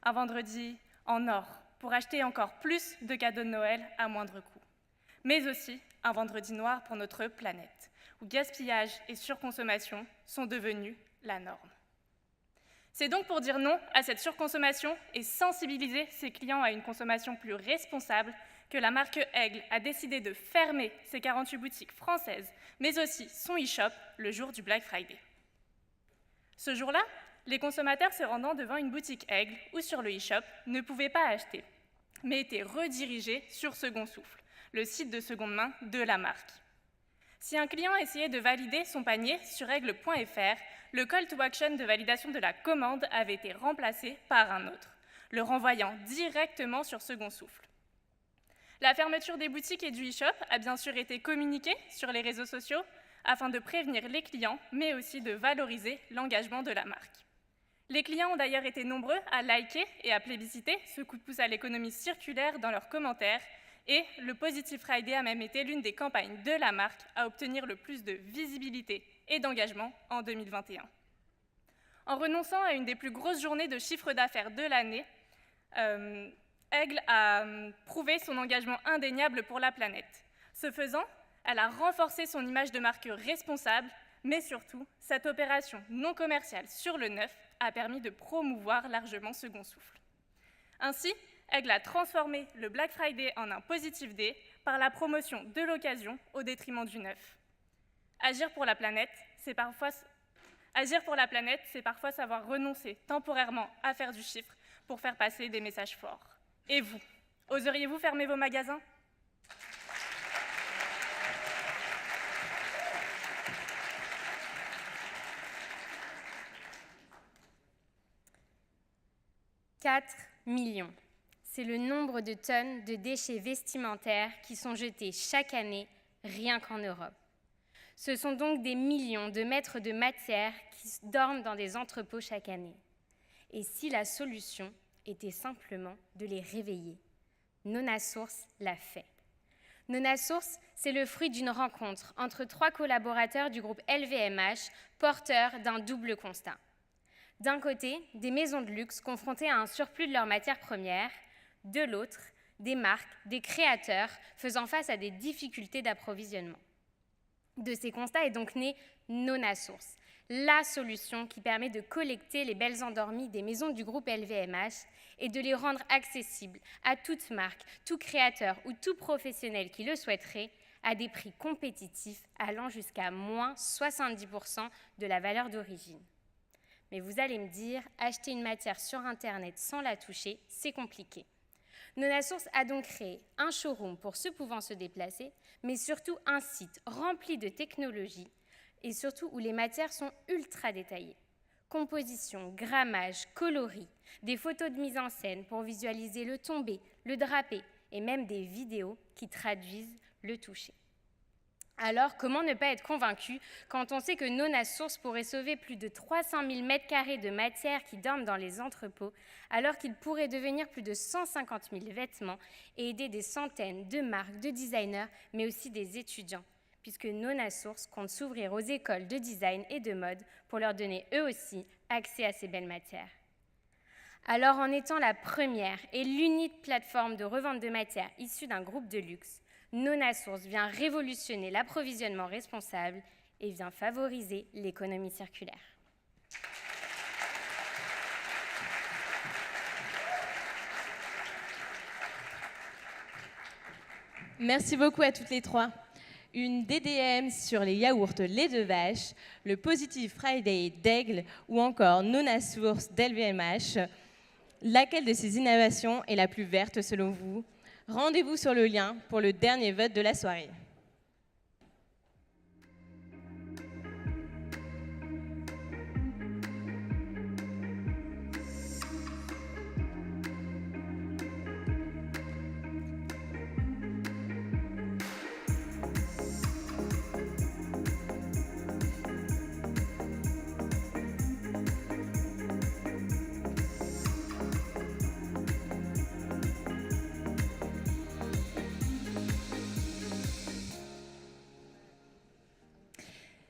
Un vendredi en or pour acheter encore plus de cadeaux de Noël à moindre coût. Mais aussi un vendredi noir pour notre planète, où gaspillage et surconsommation sont devenus la norme. C'est donc pour dire non à cette surconsommation et sensibiliser ses clients à une consommation plus responsable que la marque Aigle a décidé de fermer ses 48 boutiques françaises, mais aussi son e-shop le jour du Black Friday. Ce jour-là, les consommateurs se rendant devant une boutique Aigle ou sur le e-shop ne pouvaient pas acheter, mais étaient redirigés sur Second Souffle, le site de seconde main de la marque. Si un client essayait de valider son panier sur aigle.fr, le call to action de validation de la commande avait été remplacé par un autre, le renvoyant directement sur Second Souffle. La fermeture des boutiques et du e-shop a bien sûr été communiquée sur les réseaux sociaux afin de prévenir les clients, mais aussi de valoriser l'engagement de la marque. Les clients ont d'ailleurs été nombreux à liker et à plébisciter ce coup de pouce à l'économie circulaire dans leurs commentaires, et le Positive Friday a même été l'une des campagnes de la marque à obtenir le plus de visibilité et d'engagement en 2021. En renonçant à une des plus grosses journées de chiffre d'affaires de l'année, Aigle a prouvé son engagement indéniable pour la planète. Ce faisant, elle a renforcé son image de marque responsable, mais surtout, cette opération non commerciale sur le neuf a permis de promouvoir largement Second Souffle. Ainsi, Aigle a transformé le Black Friday en un Positive Day par la promotion de l'occasion au détriment du neuf. Agir pour la planète, c'est parfois savoir renoncer temporairement à faire du chiffre pour faire passer des messages forts. Et vous, oseriez-vous fermer vos magasins ? « 4 millions. C'est le nombre de tonnes de déchets vestimentaires qui sont jetés chaque année, rien qu'en Europe. Ce sont donc des millions de mètres de matière qui dorment dans des entrepôts chaque année. Et si la solution était simplement de les réveiller ? Nonasource l'a fait. Nonasource, c'est le fruit d'une rencontre entre 3 collaborateurs du groupe LVMH, porteurs d'un double constat. D'un côté, des maisons de luxe confrontées à un surplus de leurs matières premières, de l'autre, des marques, des créateurs faisant face à des difficultés d'approvisionnement. De ces constats est donc née Nonasource, la solution qui permet de collecter les belles endormies des maisons du groupe LVMH et de les rendre accessibles à toute marque, tout créateur ou tout professionnel qui le souhaiterait à des prix compétitifs allant jusqu'à moins 70% de la valeur d'origine. Mais vous allez me dire, acheter une matière sur Internet sans la toucher, c'est compliqué. Nonasource a donc créé un showroom pour ceux pouvant se déplacer, mais surtout un site rempli de technologies et surtout où les matières sont ultra détaillées. Composition, grammage, coloris, des photos de mise en scène pour visualiser le tombé, le drapé et même des vidéos qui traduisent le toucher. Alors, comment ne pas être convaincu quand on sait que Nonasource pourrait sauver plus de 300 000 m² de matière qui dorment dans les entrepôts, alors qu'il pourrait devenir plus de 150 000 vêtements et aider des centaines de marques, de designers, mais aussi des étudiants, puisque Nonasource compte s'ouvrir aux écoles de design et de mode pour leur donner eux aussi accès à ces belles matières. Alors, en étant la première et l'unique plateforme de revente de matières issue d'un groupe de luxe, Nonasource vient révolutionner l'approvisionnement responsable et vient favoriser l'économie circulaire. Merci beaucoup à toutes les trois. Une DDM sur les yaourts lait de vache, le Positive Friday d'Aigle ou encore Nonasource d'LVMH. Laquelle de ces innovations est la plus verte selon vous ? Rendez-vous sur le lien pour le dernier vote de la soirée.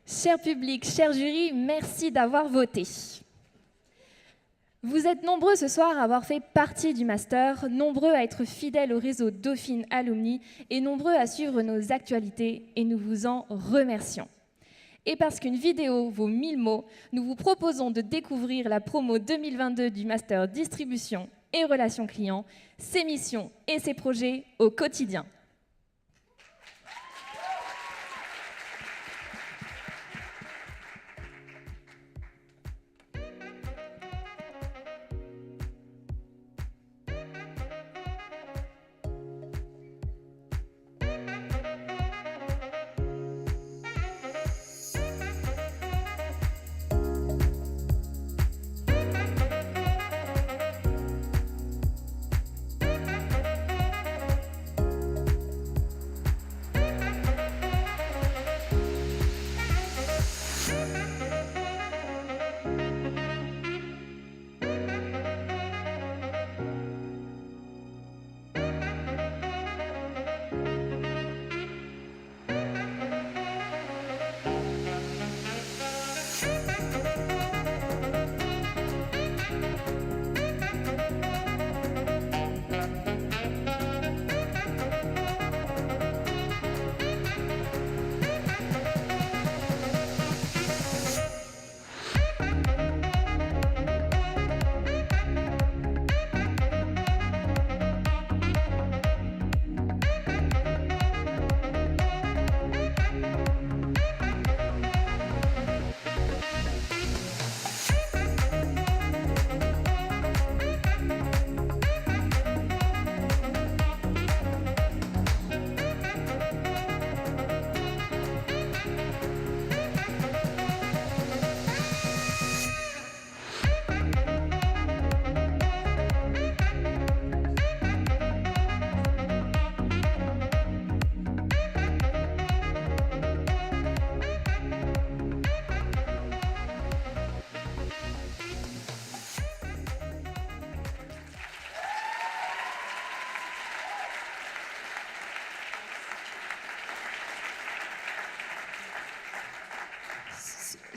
Cher public, cher jury, merci d'avoir voté. Vous êtes nombreux ce soir à avoir fait partie du master, nombreux à être fidèles au réseau Dauphine Alumni et nombreux à suivre nos actualités et nous vous en remercions. Et parce qu'une vidéo vaut 1000 mots, nous vous proposons de découvrir la promo 2022 du Master Distribution et Relations Clients, ses missions et ses projets au quotidien.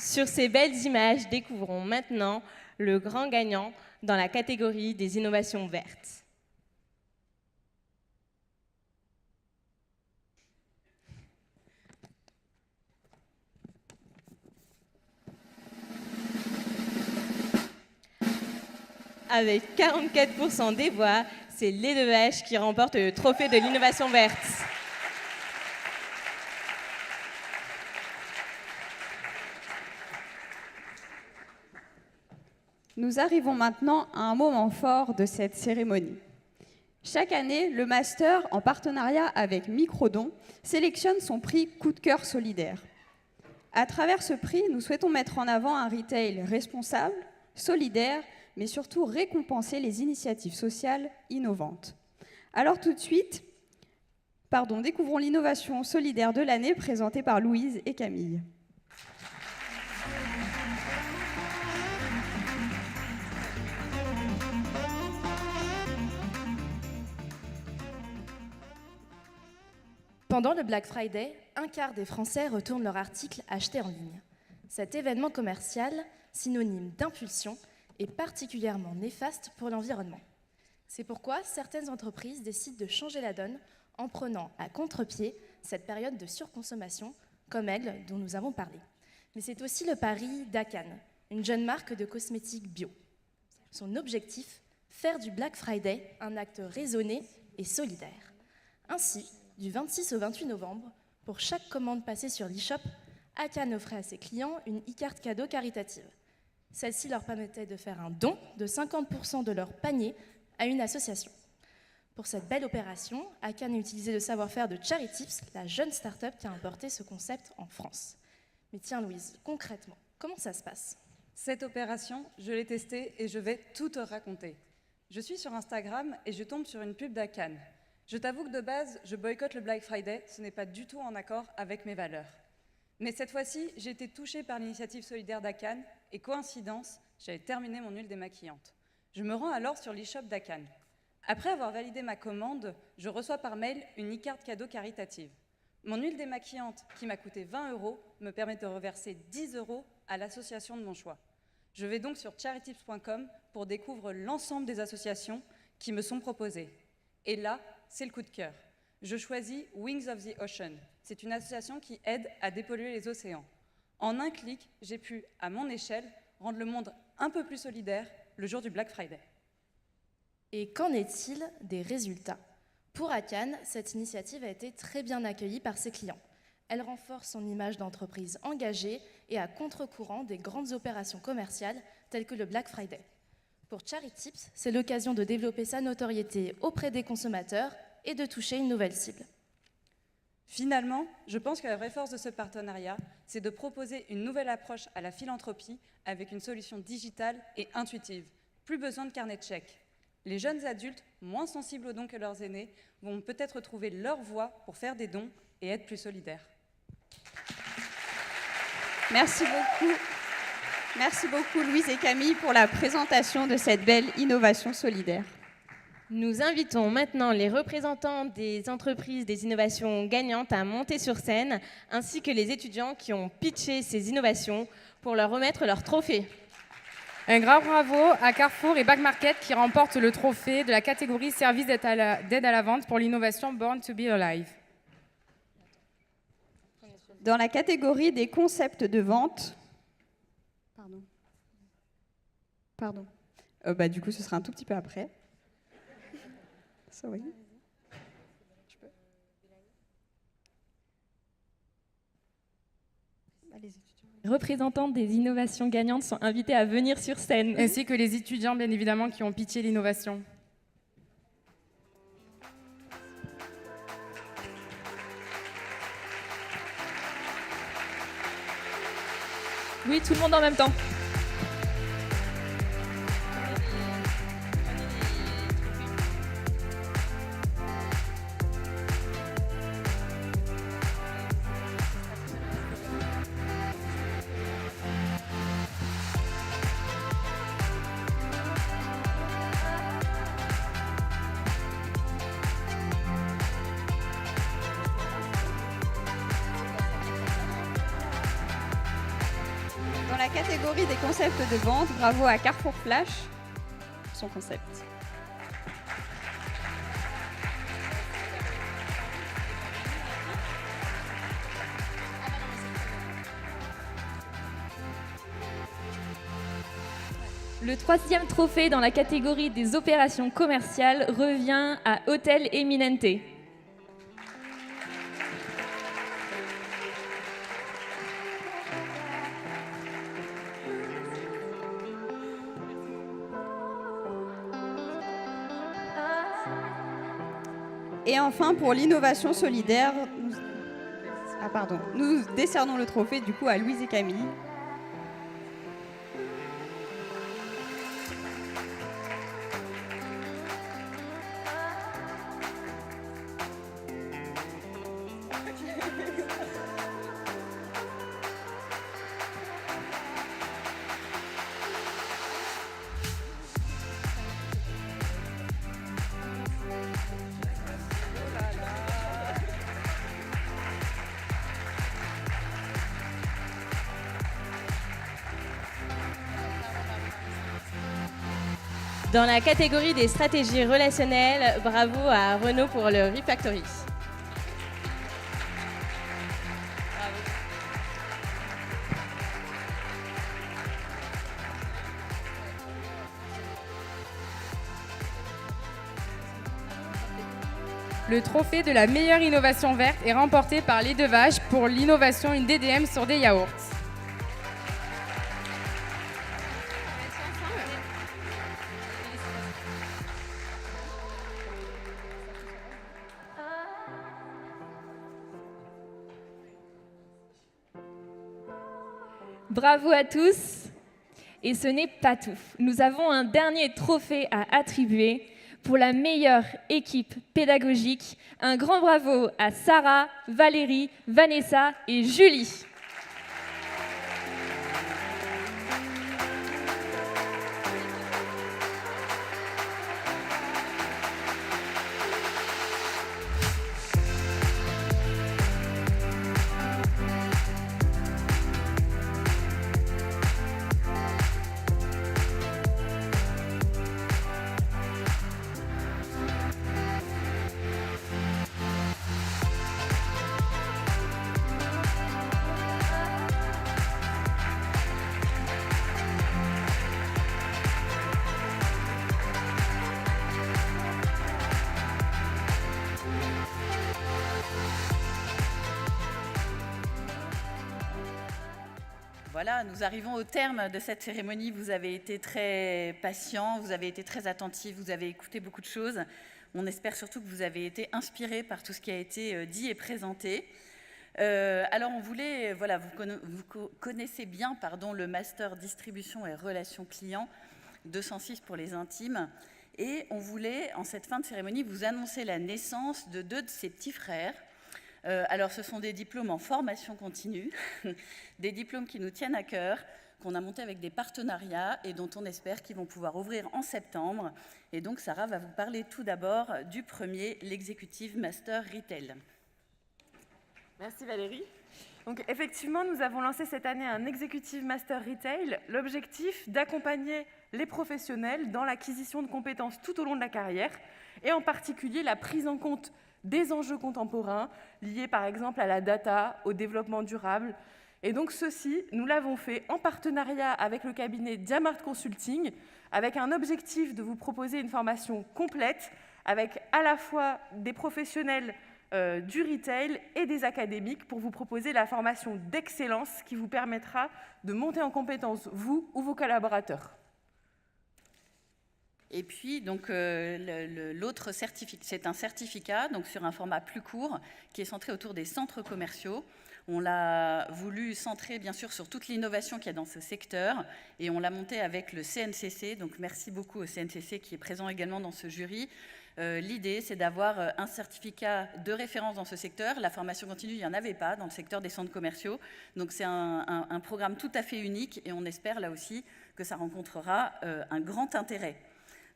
Sur ces belles images, découvrons maintenant le grand gagnant dans la catégorie des innovations vertes. Avec 44% des voix, c'est Lait de Vache qui remporte le trophée de l'innovation verte. Nous arrivons maintenant à un moment fort de cette cérémonie. Chaque année, le Master, en partenariat avec Microdon, sélectionne son prix Coup de cœur solidaire. À travers ce prix, nous souhaitons mettre en avant un retail responsable, solidaire, mais surtout récompenser les initiatives sociales innovantes. Alors tout de suite, découvrons l'innovation solidaire de l'année présentée par Louise et Camille. Pendant le Black Friday, un quart des Français retournent leurs articles achetés en ligne. Cet événement commercial, synonyme d'impulsion, est particulièrement néfaste pour l'environnement. C'est pourquoi certaines entreprises décident de changer la donne en prenant à contre-pied cette période de surconsommation, comme Aigle dont nous avons parlé. Mais c'est aussi le pari d'Akan, une jeune marque de cosmétiques bio. Son objectif, faire du Black Friday un acte raisonné et solidaire. Ainsi, du 26 au 28 novembre, pour chaque commande passée sur l'e-shop, Akan offrait à ses clients une e-carte cadeau caritative. Celle-ci leur permettait de faire un don de 50% de leur panier à une association. Pour cette belle opération, Akan a utilisé le savoir-faire de Charityps, la jeune start-up qui a importé ce concept en France. Mais tiens Louise, concrètement, comment ça se passe ? Cette opération, je l'ai testée et je vais tout te raconter. Je suis sur Instagram et je tombe sur une pub d'Akan. Je t'avoue que de base, je boycotte le Black Friday, ce n'est pas du tout en accord avec mes valeurs. Mais cette fois-ci, j'ai été touchée par l'initiative solidaire d'Akan et coïncidence, j'avais terminé mon huile démaquillante. Je me rends alors sur l'e-shop d'Akan. Après avoir validé ma commande, je reçois par mail une e-carte cadeau caritative. Mon huile démaquillante, qui m'a coûté 20 €, me permet de reverser 10 € à l'association de mon choix. Je vais donc sur charityps.com pour découvrir l'ensemble des associations qui me sont proposées. Et là, c'est le coup de cœur. Je choisis Wings of the Ocean. C'est une association qui aide à dépolluer les océans. En un clic, j'ai pu, à mon échelle, rendre le monde un peu plus solidaire le jour du Black Friday. Et qu'en est-il des résultats? Pour Akan, cette initiative a été très bien accueillie par ses clients. Elle renforce son image d'entreprise engagée et à contre-courant des grandes opérations commerciales telles que le Black Friday. Pour Charitips, c'est l'occasion de développer sa notoriété auprès des consommateurs et de toucher une nouvelle cible. Finalement, je pense que la vraie force de ce partenariat, c'est de proposer une nouvelle approche à la philanthropie avec une solution digitale et intuitive. Plus besoin de carnet de chèques. Les jeunes adultes, moins sensibles aux dons que leurs aînés, vont peut-être trouver leur voie pour faire des dons et être plus solidaires. Merci beaucoup Louise et Camille pour la présentation de cette belle innovation solidaire. Nous invitons maintenant les représentants des entreprises des innovations gagnantes à monter sur scène, ainsi que les étudiants qui ont pitché ces innovations pour leur remettre leur trophée. Un grand bravo à Carrefour et Back Market qui remportent le trophée de la catégorie service d'aide à la vente pour l'innovation Born to be Alive. Dans la catégorie des concepts de vente, du coup, ce sera un tout petit peu après. Sorry. Les représentants des innovations gagnantes sont invités à venir sur scène. Ainsi que les étudiants, bien évidemment, qui ont pitché l'innovation. Oui, tout le monde en même temps. Dans la catégorie des concepts de vente, bravo à Carrefour Flash, son concept. Le troisième trophée dans la catégorie des opérations commerciales revient à Hôtel Eminente. Et enfin, pour l'innovation solidaire, nous décernons le trophée du coup à Louise et Camille. Dans la catégorie des stratégies relationnelles, bravo à Renaud pour le Refactory. Le trophée de la meilleure innovation verte est remporté par Les Deux Vaches pour l'innovation une DDM sur des yaourts. Bravo à tous. Et ce n'est pas tout. Nous avons un dernier trophée à attribuer pour la meilleure équipe pédagogique. Un grand bravo à Sarah, Valérie, Vanessa et Julie. voilà, nous arrivons au terme de cette cérémonie. Vous avez été très patients, vous avez été très attentifs, vous avez écouté beaucoup de choses. On espère surtout que vous avez été inspirés par tout ce qui a été dit et présenté. Alors on voulait, voilà, vous connaissez bien le master distribution et relations clients 206 pour les intimes. Et on voulait, en cette fin de cérémonie, vous annoncer la naissance de 2 de ses petits frères. Alors ce sont des diplômes en formation continue, des diplômes qui nous tiennent à cœur, qu'on a montés avec des partenariats et dont on espère qu'ils vont pouvoir ouvrir en septembre. Et donc Sarah va vous parler tout d'abord du premier, l'Executive Master Retail. Merci Valérie. Donc effectivement, nous avons lancé cette année un Executive Master Retail. L'objectif d'accompagner les professionnels dans l'acquisition de compétences tout au long de la carrière et en particulier la prise en compte des enjeux contemporains liés par exemple à la data, au développement durable. Et donc ceci, nous l'avons fait en partenariat avec le cabinet Diamart Consulting, avec un objectif de vous proposer une formation complète avec à la fois des professionnels du retail et des académiques pour vous proposer la formation d'excellence qui vous permettra de monter en compétence vous ou vos collaborateurs. Et puis, donc, l'autre certificat, c'est un certificat donc, sur un format plus court qui est centré autour des centres commerciaux. On l'a voulu centrer, bien sûr, sur toute l'innovation qu'il y a dans ce secteur et on l'a monté avec le CNCC. Donc, merci beaucoup au CNCC qui est présent également dans ce jury. L'idée, c'est d'avoir un certificat de référence dans ce secteur. La formation continue, il n'y en avait pas dans le secteur des centres commerciaux. Donc, c'est un programme tout à fait unique et on espère là aussi que ça rencontrera un grand intérêt.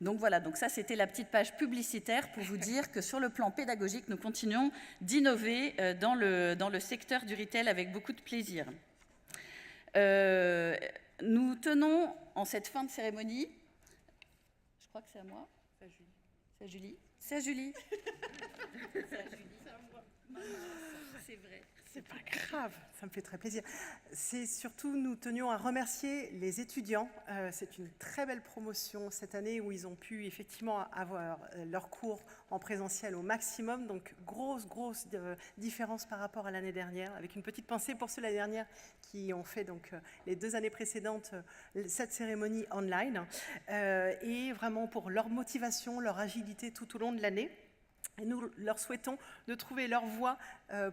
Donc voilà, donc ça c'était la petite page publicitaire pour vous dire que sur le plan pédagogique, nous continuons d'innover dans le secteur du retail avec beaucoup de plaisir. Nous tenons en cette fin de cérémonie, je crois que c'est à moi, c'est à Julie, c'est à Julie. C'est à Julie. C'est vrai. C'est pas grave, ça me fait très plaisir. C'est surtout, nous tenions à remercier les étudiants. C'est une très belle promotion cette année où ils ont pu effectivement avoir leurs cours en présentiel au maximum. Donc, grosse différence par rapport à l'année dernière, avec une petite pensée pour ceux l'année dernière qui ont fait donc, les 2 années précédentes cette cérémonie online. Et vraiment pour leur motivation, leur agilité tout au long de l'année. Et nous leur souhaitons de trouver leur voie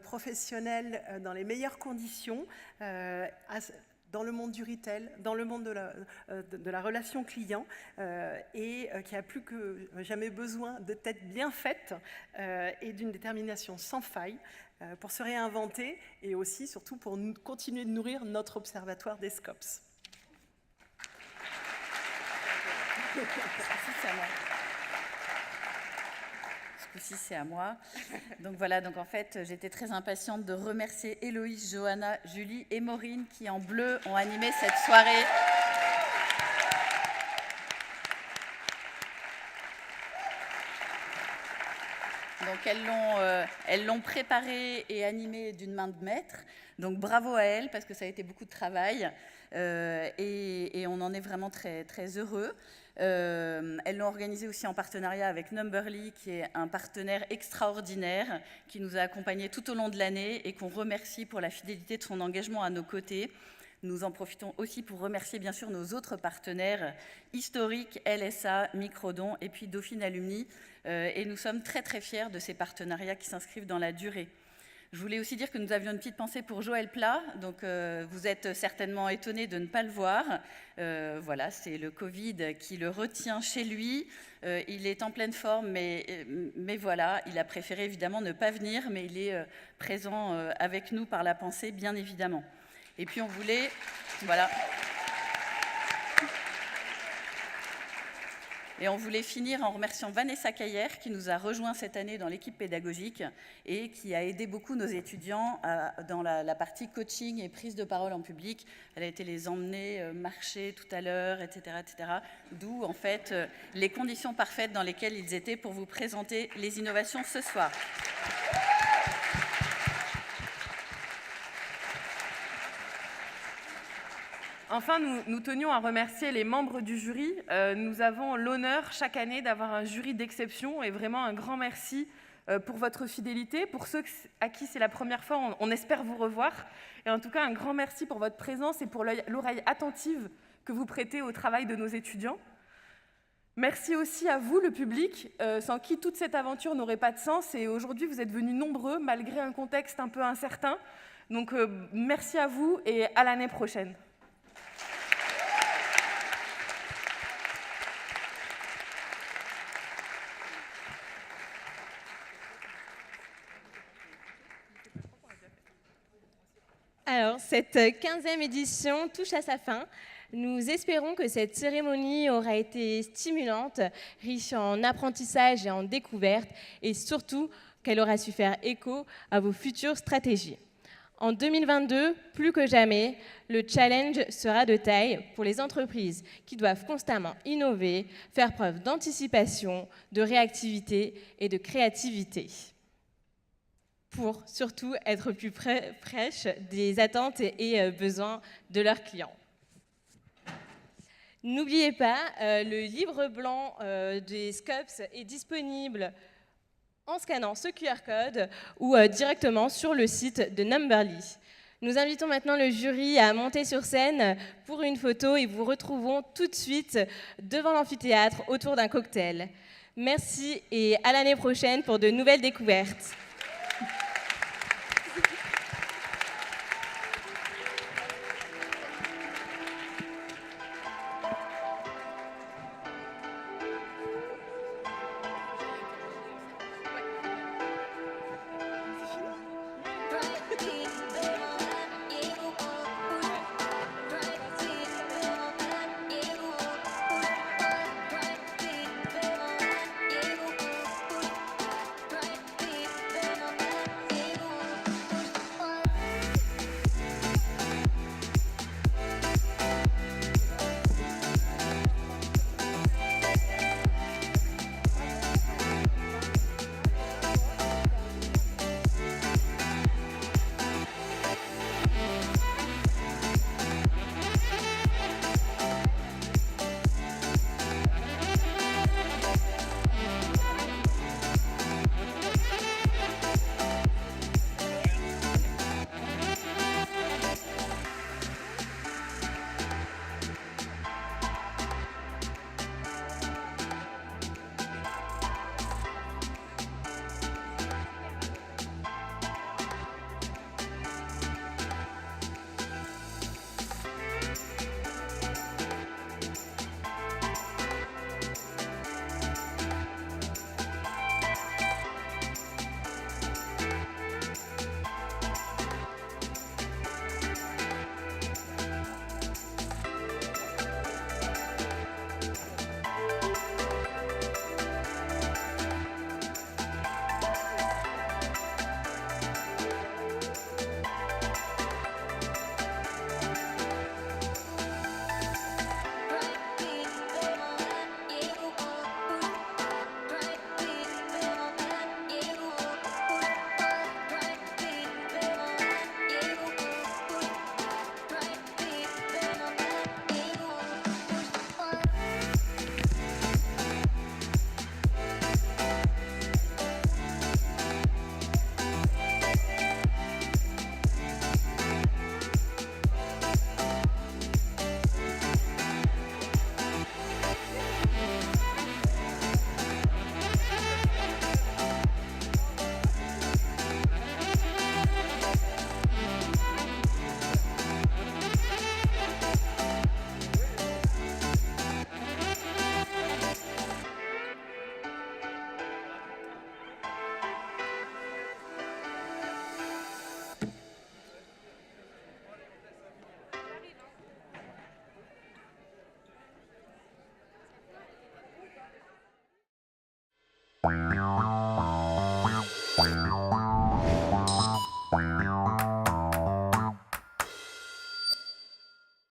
professionnelle dans les meilleures conditions, dans le monde du retail, dans le monde de la relation client, et qui a plus que jamais besoin de têtes bien faites et d'une détermination sans faille pour se réinventer et aussi, surtout, pour continuer de nourrir notre observatoire des SCOPS. Aussi, c'est à moi. Donc voilà, donc en fait, j'étais très impatiente de remercier Héloïse, Johanna, Julie et Maureen qui, en bleu, ont animé cette soirée. Donc elles l'ont préparée et animée d'une main de maître. Donc bravo à elles parce que ça a été beaucoup de travail et on en est vraiment très, très heureux. Elles l'ont organisé aussi en partenariat avec Numberly, qui est un partenaire extraordinaire, qui nous a accompagnés tout au long de l'année et qu'on remercie pour la fidélité de son engagement à nos côtés. Nous en profitons aussi pour remercier bien sûr nos autres partenaires historiques, LSA, Microdon et puis Dauphine Alumni. Et nous sommes très très fiers de ces partenariats qui s'inscrivent dans la durée. Je voulais aussi dire que nous avions une petite pensée pour Joël Plat, donc vous êtes certainement étonnés de ne pas le voir. Voilà, c'est le Covid qui le retient chez lui. Il est en pleine forme, mais voilà, il a préféré évidemment ne pas venir, mais il est présent avec nous par la pensée, bien évidemment. Et puis on voulait, voilà. Et on voulait finir en remerciant Vanessa Cailler qui nous a rejoints cette année dans l'équipe pédagogique et qui a aidé beaucoup nos étudiants dans la partie coaching et prise de parole en public. Elle a été les emmener marcher tout à l'heure, etc., etc. D'où en fait les conditions parfaites dans lesquelles ils étaient pour vous présenter les innovations ce soir. Enfin, nous tenions à remercier les membres du jury. Nous avons l'honneur chaque année d'avoir un jury d'exception et vraiment un grand merci pour votre fidélité. Pour ceux à qui c'est la première fois, on espère vous revoir. Et en tout cas, un grand merci pour votre présence et pour l'oreille attentive que vous prêtez au travail de nos étudiants. Merci aussi à vous, le public, sans qui toute cette aventure n'aurait pas de sens. Et aujourd'hui, vous êtes venus nombreux, malgré un contexte un peu incertain. Donc, merci à vous et à l'année prochaine. Alors, cette 15e édition touche à sa fin. Nous espérons que cette cérémonie aura été stimulante, riche en apprentissage et en découvertes, et surtout qu'elle aura su faire écho à vos futures stratégies. En 2022, plus que jamais, le challenge sera de taille pour les entreprises qui doivent constamment innover, faire preuve d'anticipation, de réactivité et de créativité, pour surtout être plus fraîches des attentes et besoins de leurs clients. N'oubliez pas, le livre blanc des SCOPS est disponible en scannant ce QR code ou directement sur le site de Numberly. Nous invitons maintenant le jury à monter sur scène pour une photo et vous retrouvons tout de suite devant l'amphithéâtre autour d'un cocktail. Merci et à l'année prochaine pour de nouvelles découvertes. Wow.